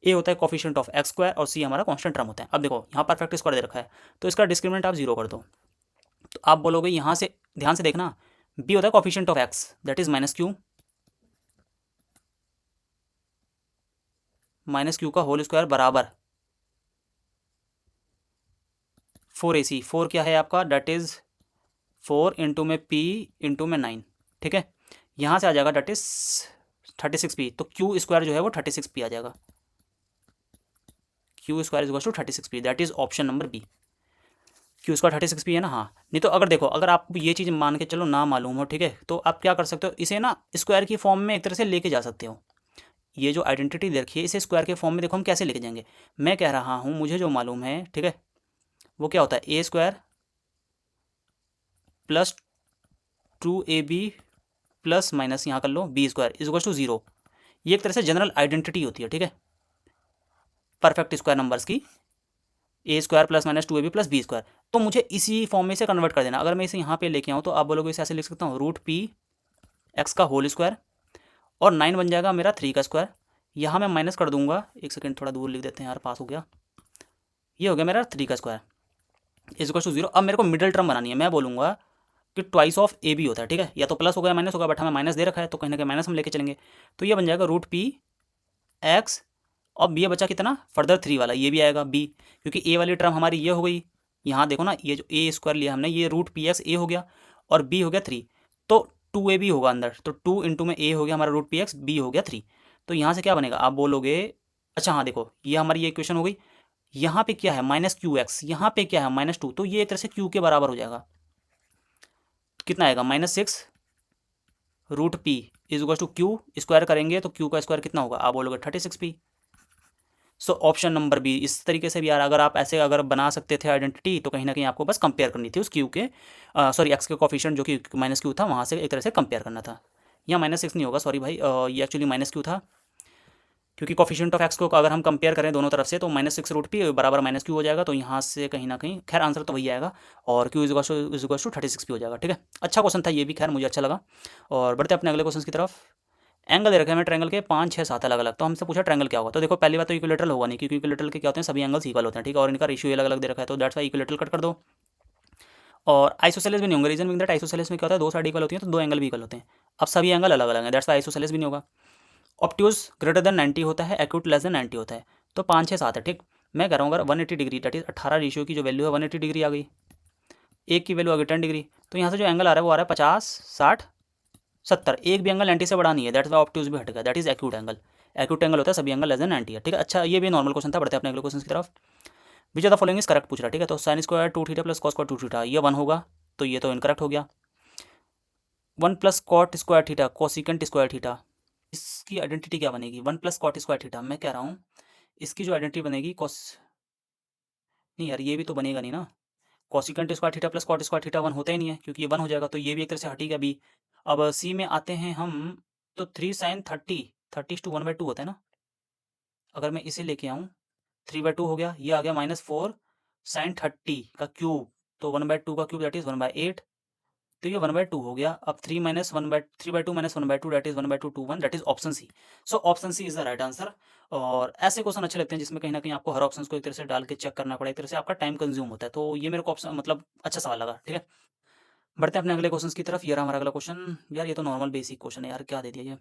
ए होता है कॉफिशिएंट ऑफ एक्स स्क्वायर, और सी हमारा कांस्टेंट टर्म होता है। अब देखो यहाँ परफेक्ट स्क्वायर दे रखा है, तो इसका डिस्क्रिमिनेंट आप 0 कर दो, तो आप बोलोगे यहाँ से ध्यान से देखना, बी होता है coefficient of x, that is minus Q का होल स्क्वायर बराबर 4ac। 4 क्या है आपका? दैट इज 4 इंटू में p इंटू में 9, ठीक है। यहाँ से आ जाएगा दैट इज 36p, तो क्यू स्क्वायर जो है वो 36p आ जाएगा। Q square is to 36p, that is option number B. Q square 36p है ना? हाँ। नहीं तो अगर देखो, अगर आप ये चीज़ मान के चलो ना मालूम हो, ठीक है, तो आप क्या कर सकते हो, इसे ना स्क्वायर की फॉर्म में एक तरह से लेके जा सकते हो। ये जो आइडेंटिटी देखिए, इसे स्क्वायर के फॉर्म में देखो हम कैसे लेके जाएंगे। मैं कह रहा हूँ मुझे जो मालूम है, ठीक है, वो क्या होता है, ए स्क्वायर प्लस 2ab प्लस माइनस यहाँ कर लो बी स्क्वायर इज टू 0। ये एक तरह से जनरल आइडेंटिटी होती है, ठीक है, परफेक्ट स्क्वायर नंबर्स की, A square plus minus 2ab plus B square. तो मुझे इसी फॉर्म में से कन्वर्ट कर देना। अगर मैं इसे यहाँ पे लेके आऊँ तो आप बोलोगे इसे ऐसे लिख सकता हूँ, रूट पी एक्स का होल स्क्वायर, और 9 बन जाएगा मेरा 3 का स्क्वायर। यहाँ मैं माइनस कर दूंगा, एक सेकेंड थोड़ा दूर लिख देते हैं यार, पास हो गया, ये हो गया मेरा 3 का स्क्वायर इज टू 0। अब मेरे को मिडिल टर्म बनानी है, मैं बोलूँगा कि ट्वाइस ऑफ ए बी होता है, ठीक है, या तो प्लस होगा या माइनस होगा, बट हमें माइनस दे रखा है तो कहीं ना कहीं माइनस हम लेके चलेंगे। तो ये बन जाएगा रूट पी एक्स, और बी बचा कितना, फर्दर 3 वाला, ये भी आएगा बी, क्योंकि ए वाली टर्म हमारी ये हो गई। यहाँ देखो ना, ये जो ए स्क्वायर लिया हमने, ये रूट पी एक्स ए हो गया, और बी हो गया 3, तो 2ab होगा अंदर, तो 2 इंटू में ए हो गया हमारा रूट पी एक्स, बी हो गया 3। तो यहाँ से क्या बनेगा, आप बोलोगे, अच्छा हाँ देखो, ये हमारी ये इक्वेशन हो गई। यहाँ पे क्या है, माइनस क्यू एक्स, यहाँ पे क्या है, -2, तो ये एक तरह से क्यू के बराबर हो जाएगा। कितना आएगा, -6 root P is to Q, square करेंगे तो क्यू का स्क्वायर कितना होगा, आप बोलोगे 36p। So option number B. इस तरीके से भी यार, अगर आप ऐसे अगर बना सकते थे आइडेंटिटी, तो कहीं ना कहीं आपको बस कंपेयर करनी थी उस क्यू के, सॉरी एक्स के कोफिशिएंट जो कि माइनस क्यू था, वहाँ से एक तरह से कंपेयर करना था। यहाँ -6 नहीं होगा, सॉरी भाई, ये एक्चुअली माइनस क्यू था, क्योंकि कोफिशिएंट ऑफ एक्स को अगर हम कंपेयर करें दोनों तरफ से, तो -6 रूट पी बराबर माइनस क्यू हो जाएगा, तो यहाँ से कहीं ना कहीं खैर आंसर तो वही आएगा, और क्यू इज टू 36p हो जाएगा, ठीक है। अच्छा क्वेश्चन था ये भी, खैर मुझे अच्छा लगा। और बढ़ते अपने अगले क्वेश्चन की तरफ। एंगल दे रखे हैं ट्रायंगल के 5 6 7 अलग अलग, तो हमसे पूछा ट्रायंगल क्या होगा। तो देखो पहली बात तो इक्विलेटरल होगा नहीं, क्योंकि इक्विलेटरल के क्या होते हैं, सभी एंगल्स इक्वल होते हैं, ठीक है, और इनका रेशियो अलग अलग दे रखा है, तो दैट्स वाई इक्विलेटरल कट कर दो। और आइसोसेलेस भी नहीं होंगे। रीजन बिंग दैट आइसोसेलेस में क्या होता है, दो साइड इक्वल होती है तो दो एंगल भी इक्वल होते हैं। अब सभी एंगल अलग अलग हैं, दैट्स वाई आइसोसेलेस भी नहीं होगा। ऑब्ट्यूज ग्रेटर देन 90 होता है, एक्यूट लेस देन 90 होता है। तो 5 6 7 है, ठीक। मैं कह रहा हूँ अगर 180 डिग्री दैट इज 18 रेशियो की जो वैल्यू है 180 डिग्री आ गई, एक की वैल्यू आ गई 10 डिग्री, तो यहाँ से जो एंगल आ रहा है वो आ रहा है 50 60 70। एक भी एंगल 90 से बड़ा नहीं है, दैट्स वाई ऑब्ट्यूज भी हटेगा, that is acute angle. Acute angle होता है सभी एंगल लेस देन 90 है, ठीक है। अच्छा ये भी नॉर्मल क्वेश्चन था, बढ़ते हैं अपने अगले क्वेश्चन की तरफ। Which of the following is correct पूछ रहा है, ठीक है। तो sine square 2 theta plus cos square 2 theta, ये 1 होगा, तो ये तो इनकरेक्ट हो गया। 1 plus cot square theta cosecant square theta, इसकी आइडेंटिटी क्या बनेगी, 1 प्लस कॉट स्क्वायर थीटा। मैं कह रहा हूँ इसकी जो आइडेंटिटी बनेगी कॉस, नहीं यार ये भी तो बनेगा नहीं ना, cosecant square theta plus cot square theta 1 होता ही नहीं है, क्योंकि ये 1 हो जाएगा, तो ये भी एक तरह से हट ही गया बी। अब सी में आते हैं हम, तो 3 साइन 30 30/1/2 होता है ना। अगर मैं इसे लेके आऊँ 3/2 हो गया, ये आ गया -4 साइन 30 का क्यूब, तो 1/2 का क्यूब दैट इज 1/8, तो ये 1/2 हो गया। अब 3/2 minus 1/2 that is 1/2 2 1 that is option C. So option C is the right answer. और ऐसे क्वेश्चन अच्छे लगते हैं जिसमें कहीं ना कहीं आपको हर ऑप्शन को एक तरह से डाल के चेक करना पड़े, एक तरह से आपका टाइम कंज्यूम होता है, तो ये मेरे को ऑप्शन मतलब अच्छा सवाल लगा, ठीक है। बढ़ते हैं अपने अगले क्वेश्चन की तरफ। ये रहा हमारा अगला क्वेश्चन। यार ये तो नॉर्मल बेसिक क्वेश्चन है यार, क्या दे दिया ये।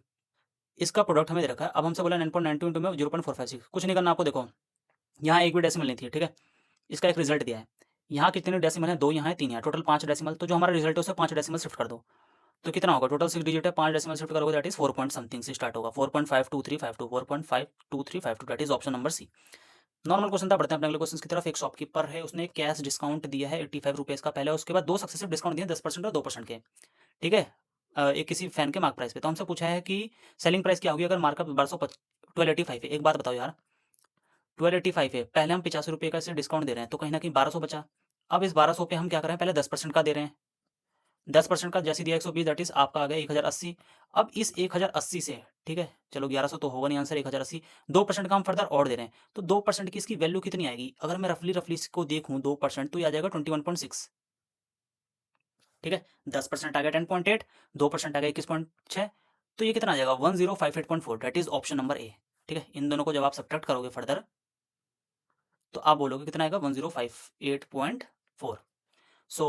इसका प्रोडक्ट हमें दे रखा है, अब हमसे बोला 9.92 इंटू में 0.456, कुछ नहीं करना आपको, देखो यहाँ एक भी डेसिमल नहीं थी, ठीक है। इसका एक रिजल्ट दिया है, यहाँ कितने डेसिमल है, 2 यहाँ है 3 यहाँ, टोटल 5 डेसिमल, तो जो हमारा रिजल्ट है उसे 5 डेसिमल शिफ्ट कर दो, तो कितना होगा, टोटल 6 डिजिट है, 5 डेसिमल शिफ्ट करोगे दैट इज 4 पॉइंट समथिंग से स्टार्ट होगा, 4.52352 4.52352 that is option number C. Normal question था, बढ़ते हैं अपने अगले क्वेश्चन की तरफ। एक शॉपकीपर है, उसने कैश डिस्काउंट दिया है 85 रुपीज़ का पहले, उसके बाद दो सक्सेसिव डिस्काउंट दिए 10% और 2% के, ठीक है। एक किसी फैन के मार्क प्राइस पे, तो हमसे पूछा है कि सेलिंग प्राइस क्या होगी अगर मार्कअप 1285 है। एक बात बताओ यार, 1285 है, पहले हम 85 रुपये का इसे डिस्काउंट दे रहे हैं, तो कहीं ना कहीं 1200 बचा। अब इस 1200 पे हम क्या कर रहे हैं, पहले 10% का दे रहे हैं, 10% का जैसे दिया 120 दैट इज आपका आ गया 1080। अब इस 1080 से, ठीक है, चलो 1100 तो होगा नहीं आंसर, 1080 2% का हम फर्दर और दे रहे हैं, तो 2% की इसकी वैल्यू कितनी आएगी, अगर मैं रफली रफली इसको देखूं 2%, तो ये आ जाएगा 21.6, ठीक है। 10% आ गया 10.8, 2% आ गया 21.6, तो ये कितना आ जाएगा 1058.4 that is option number A, ठीक है। इन दोनों को जब आप सब्ट्रैक्ट करोगे फर्दर, तो आप बोलोगे कितना आएगा 1058.4। सो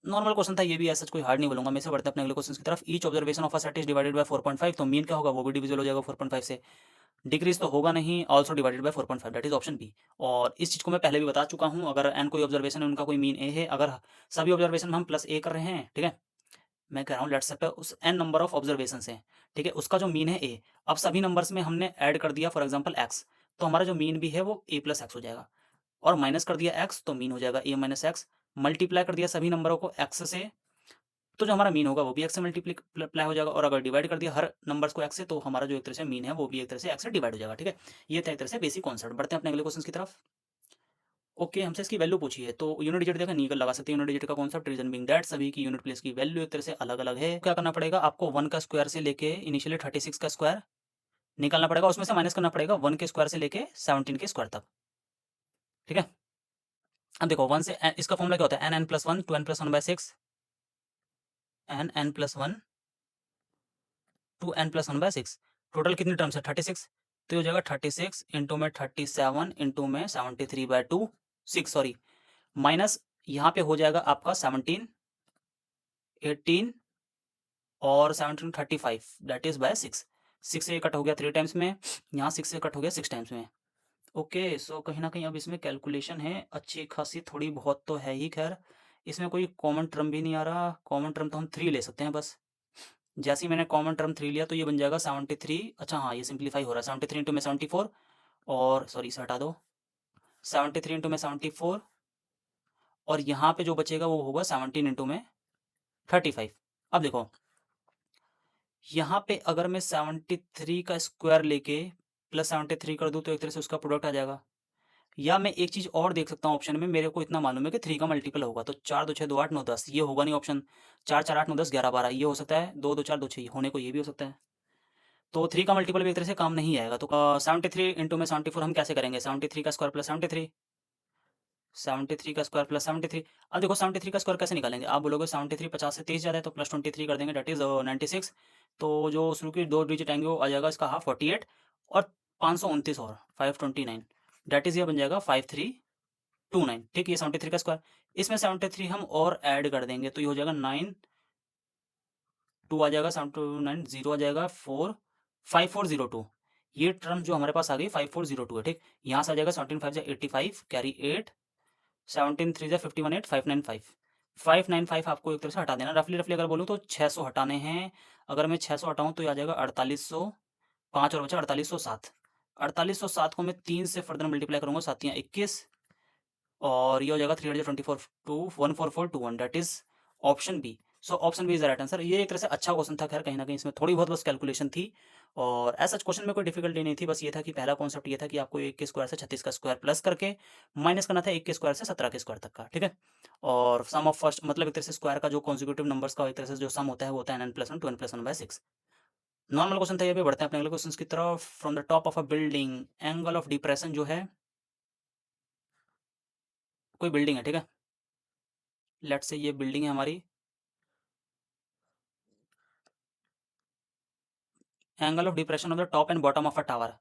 नॉर्मल क्वेश्चन था ये भी, ऐसा कोई हार्ड नहीं बोलूंगा मैं। से बढ़ते हैं अपने अगले क्वेश्चन की तरफ। Each observation of a set is divided by 4.5, तो मीन क्या होगा, वो भी डिविजिबल हो जाएगा 4.5 से। डिक्रीज तो होगा नहीं, also divided by 4.5 that is option B. और इस चीज़ को मैं पहले भी बता चुका हूँ, अगर एन कोई ऑब्जर्वेशन है उनका कोई मीन ए है, अगर सभी ऑब्जर्वेशन में हम प्लस ए कर रहे हैं, ठीक है, मैं कह रहा हूँ लेट्स सपोज उस एन नंबर ऑफ ऑब्जर्वेशन है, ठीक है, उसका जो मीन है ए, अब सभी नंबर्स में हमने ऐड कर दिया फॉर एग्जाम्पल एक्स, तो हमारा जो मीन भी है वो ए प्लस एक्स हो जाएगा, और माइनस कर दिया एक्स तो मीन हो जाएगा ए माइनस एक्स, मल्टीप्लाई कर दिया सभी नंबरों को एक्स से, तो जो हमारा मीन होगा वो भी एक्स से मल्टीप्लाई हो जाएगा, और अगर डिवाइड कर दिया हर नंबर्स को एक्स से, तो हमारा जो एक तरह से मीन है वो भी एक तरह से एक्स से डिवाइड हो जाएगा, ठीक है। ये था एक तरह से बेसिक कॉन्सेप्ट। बढ़ते हैं अपने अगले क्वेश्चन की तरफ। ओके, हमसे इसकी वैल्यू पूछी है, तो यूनिट डिजिट देखा नहीं कर लगा सकते, यूनिट डिजिट का कॉन्सेप्ट रीजन बिंग दैट सभी की यूनिट प्लेस की वैल्यू एक तरह से अलग अलग है। क्या करना पड़ेगा आपको, 1 का स्क्वायर से लेके इनिशियली 36 का स्क्वायर निकालना पड़ेगा, उसमें से माइनस करना पड़ेगा 1 के स्क्वायर से लेके 17 के स्क्वायर तक, ठीक है। अब देखो 1 से इसका फॉर्मूला क्या होता है, N plus one 2n plus 1/6 N plus one 2n plus 1/6, total कितनी टर्म्स है 36, तो ये हो जाएगा 36 इंटू में 37 इंटू में 73/2 6 सॉरी, माइनस यहाँ पे हो जाएगा आपका 17 18 और 17 35 दैट इज बाय 6, 6 से कट हो गया 3 टाइम्स में, यहाँ 6 से कट हो गया 6 टाइम्स में। ओके, सो कहीं ना कहीं अब इसमें कैलकुलेशन है अच्छी खासी, थोड़ी बहुत तो है ही, खैर इसमें कोई कॉमन टर्म भी नहीं आ रहा, कॉमन टर्म तो हम 3 ले सकते हैं बस। जैसे ही मैंने कॉमन टर्म 3 लिया तो ये बन जाएगा 73, अच्छा हाँ ये सिंप्लीफाई हो रहा है, 73 इंटू में 74, और सॉरी इसे हटा दो, 73 इंटू में 74, और यहाँ पे जो बचेगा वो होगा 17 इंटू में 35। अब देखो यहाँ पे अगर मैं 73 का स्क्वायर लेके प्लस 73 कर दूँ तो एक तरह से उसका प्रोडक्ट आ जाएगा, या मैं एक चीज़ और देख सकता हूँ ऑप्शन में, मेरे को इतना मालूम है कि 3 का मल्टीपल होगा, तो 4 2 6 2 8 9 10, ये होगा नहीं ऑप्शन, 4 4 8 9 10 11 12 ये हो सकता है, 2 2 4 2 6 होने को ये भी हो सकता है, तो 3 का मल्टीपल भी एक तरह से काम नहीं आएगा, तो 73 इंटू में 74 हम कैसे करेंगे, 73 का स्क्वायर प्लस 73, 73 का स्क्वायर प्लस 73। अब देखो 73 का स्क्वायर कैसे निकालेंगे, आप बोलोगे 73 50 से 30 ज़्यादा है तो प्लस 23 कर देंगे दैट इज 96, तो जो शुरू की 2 डिजिट आएंगे वो आ जाएगा इसका हाफ 48, और 529 और 529 दैट इज ये बन जाएगा 5329, ठीक है, ये 73 का स्क्वायर। इसमें 73 हम और ऐड कर देंगे तो ये हो जाएगा 9, 2 आ जाएगा, 7 2 9 0 आ जाएगा, 4 5402। ये टर्म जो हमारे पास आ गई 5402 है, ठीक। यहाँ से आ जाएगा 17 5 85, कैरी 8, 17 3 51 8 595। 595 आपको एक तरह से हटा देना, रफली रफली अगर बोलूँ तो 600 हटाने हैं। अगर मैं 600 हटाऊँ तो ये आ जाएगा 4800, 5 और बचा 4807। 4807 को मैं 3 से फर्दर मल्टीप्लाई करूँगा, 7 या 21, और ये हो जाएगा 324 to 14421, that is option B. So option B is the right answer. ये एक तरह से अच्छा क्वेश्चन था, खैर कहीं ना कहीं इसमें थोड़ी बहुत बस कैलकुलेशन थी, और ऐसा क्वेश्चन में कोई डिफिकल्टी नहीं थी। बस ये था कि पहला कॉन्सेप्ट ये था कि आपको 1 के स्क्वायर से 36 का स्क्वायर प्लस करके माइनस करना था 1 के स्क्वायर से 17 के स्क्वायर तक का, ठीक है। और सम ऑफ फर्स्ट मतलब एक तरह से स्क्वायर का जो कॉन्जिक्यूटिव नंबर्स का एक तरह से जो सम होता है वो होता है n + 1 2n + 1/6। नॉर्मल क्वेश्चन था ये भी। बढ़ते हैं अपने अगले क्वेश्चन की तरफ। From the top of a building, angle of depression जो है, कोई बिल्डिंग है, ठीक है, लेट्स से ये बिल्डिंग है हमारी। Angle of depression of the top and bottom of a tower,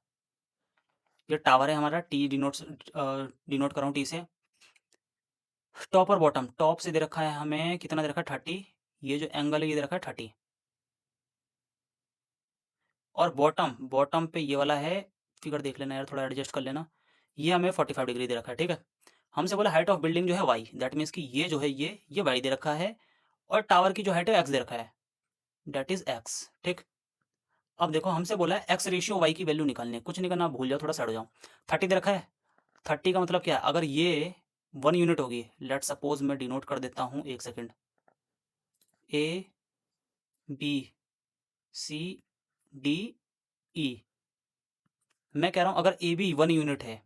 ये टावर है हमारा, टी डिनोट कर रहा हूँ टी से। टॉप और बॉटम, टॉप से दे रखा है हमें कितना, दे रखा है 30, ये जो एंगल है ये दे रखा है 30, और बॉटम, बॉटम पे ये वाला है, फिगर देख लेना यार, थोड़ा एडजस्ट कर लेना, ये हमें 45 डिग्री दे रखा है, ठीक है। हमसे बोला हाइट ऑफ बिल्डिंग जो है वाई, दैट मीन्स कि ये जो है ये वाई दे रखा है, और टावर की जो हाइट है एक्स दे रखा है, दैट इज एक्स, ठीक। अब देखो हमसे बोला है एक्स रेशियो वाई की वैल्यू निकालनी है, कुछ नहीं करना, भूल जाओ, थोड़ा सड़ जाओ। 30 दे रखा है, 30 का मतलब क्या है, अगर ये 1 यूनिट होगी, लेट सपोज मैं डिनोट कर देता हूँ, एक second, A B C D E. मैं कह रहा हूँ अगर ए बी 1 यूनिट है,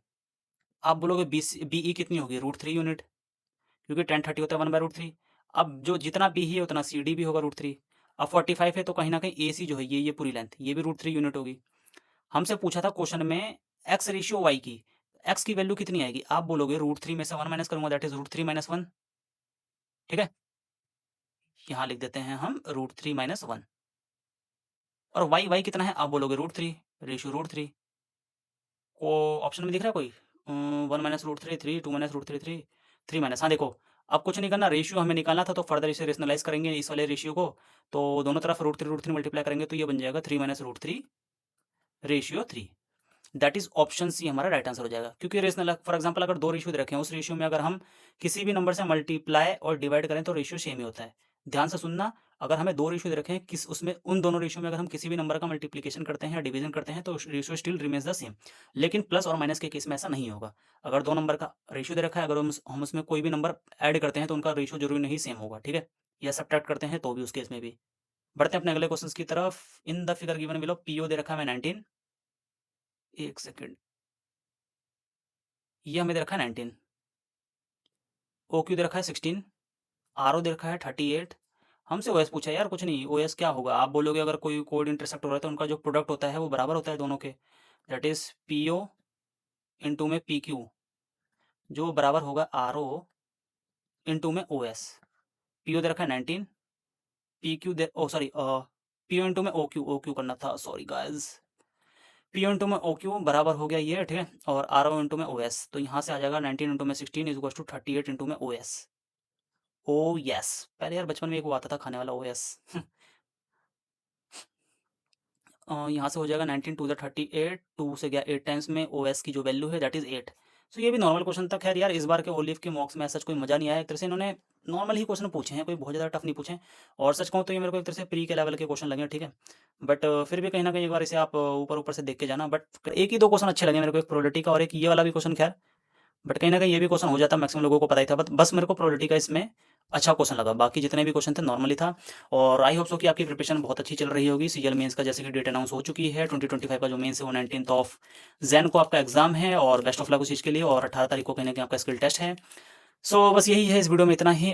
आप बोलोगे बी ई कितनी होगी, √3 यूनिट, क्योंकि 10 30 होता है 1/√3। अब जो जितना बी है उतना सी डी भी होगा √3। अब 45 है तो कहीं ना कहीं ए सी जो है ये पूरी लेंथ ये भी √3 यूनिट होगी। हमसे पूछा था क्वेश्चन में एक्स रेशियो वाई की, एक्स की वैल्यू कितनी आएगी, आप बोलोगे √3 में से 1 माइनस करूंगा, दैट इज √3 - 1, ठीक है। यहाँ लिख देते हैं हम √3 - 1, और वाई वाई कितना है, आप बोलोगे √3, रेशियो √3 को ऑप्शन में दिख रहा है कोई, 1 - √3 3, 2 - √3 3, 3 माइनस, हाँ देखो, अब कुछ नहीं करना, रेशियो हमें निकालना था तो फर्दर इसे रेशनलाइज करेंगे इस वाले रेशियो को, तो दोनों तरफ √3 मल्टीप्लाई करेंगे तो ये बन जाएगा 3 - √3 ratio 3, that is option C हमारा राइट आंसर हो जाएगा। क्योंकि रेशनल फॉर एग्जांपल अगर 2 रेशियो रखे हैं, उस रेशियो में अगर हम किसी भी नंबर से मल्टीप्लाई और डिवाइड करें तो रेशियो सेम ही होता है। ध्यान से सुनना, अगर हमें 2 रेशियो दे रखे हैं, किस उसमें उन दोनों रेशियो में अगर हम किसी भी नंबर का मल्टीप्लिकेशन करते हैं या डिवीजन करते हैं तो ratio still remains the same. लेकिन प्लस और माइनस के केस में ऐसा नहीं होगा। अगर 2 नंबर का रेशियो दे रखा है, अगर हम उसमें कोई भी नंबर ऐड करते हैं तो उनका रेशियो जरूरी नहीं सेम होगा, ठीक है, या सब्ट्रैक्ट करते हैं तो भी उस केस में भी। बढ़ते हैं अपने अगले क्वेश्चन की तरफ। In the figure given below, PO दे रखा है हमें 19, एक सेकेंड, ये हमें दे रखा है 19, ओ क्यू दे रखा है 16, आर ओ दे रखा है 38। हमसे ओएस पूछा है यार, कुछ नहीं, ओएस क्या होगा, आप बोलोगे अगर कोई कोड इंटरसेक्ट हो रहा है तो उनका जो प्रोडक्ट होता है वो बराबर होता है दोनों के, that is P O into में पी क्यू, जो बराबर होगा आर ओ इंटू में ओ एस। पी ओ दे रखा है 19, पी क्यू दे, oh sorry, P O into में ओ क्यू करना था, sorry guys, P O into में ओ क्यू बराबर हो गया ये, ठीक है, और आर ओ इंटू में ओ एस, तो यहाँ से आ जाएगा 19 इंटू में 16 इज इक्वल टू 38 इंटू में ओ एस। ओ यस, पहले यार बचपन में एक वो आता था खाने वाला ओ यस। यहाँ से हो जाएगा 19 टू द 38, 2 से गया 8 टाइम्स में, ओ एस की जो वैल्यू है दैट इज 8। सो ये भी नॉर्मल क्वेश्चन था। खैर यार इस बार के ओलिव के मॉक्स में ऐसा कोई मजा नहीं आया, एक तरह से इन्होंने नॉर्मल ही क्वेश्चन पूछे हैं, कोई बहुत ज़्यादा टफ नहीं पूछे, और सच कहूँ तो ये मेरे को एक तरह से प्री के लेवल के क्वेश्चन लगे, ठीक है। बट फिर भी कहीं ना कहीं एक बार इसे आप ऊपर ऊपर से देख के जाना। बट एक ही 2 क्वेश्चन अच्छे लगे मेरे को, एक प्रोबेबिलिटी का और एक ये वाला भी क्वेश्चन, खैर बट कहीं ना कहीं ये भी क्वेश्चन हो जाता, मैक्सिमम लोगों को पता ही था, बस मेरे को प्रोबेबिलिटी का इसमें अच्छा क्वेश्चन लगा, बाकी जितने भी क्वेश्चन थे नॉर्मली था। और आई होप सो कि आपकी प्रिपरेशन बहुत अच्छी चल रही होगी। सीजीएल मेंस का जैसे कि डेट अनाउंस हो चुकी है, 2025 का जो मेंस है वो 19 ऑफ जैन को आपका एग्जाम है, और बेस्ट ऑफ लक उस चीज़ के लिए, और 18 तारीख को कहीं ना कहीं आपका स्किल टेस्ट है। सो बस यही है इस वीडियो में, इतना ही।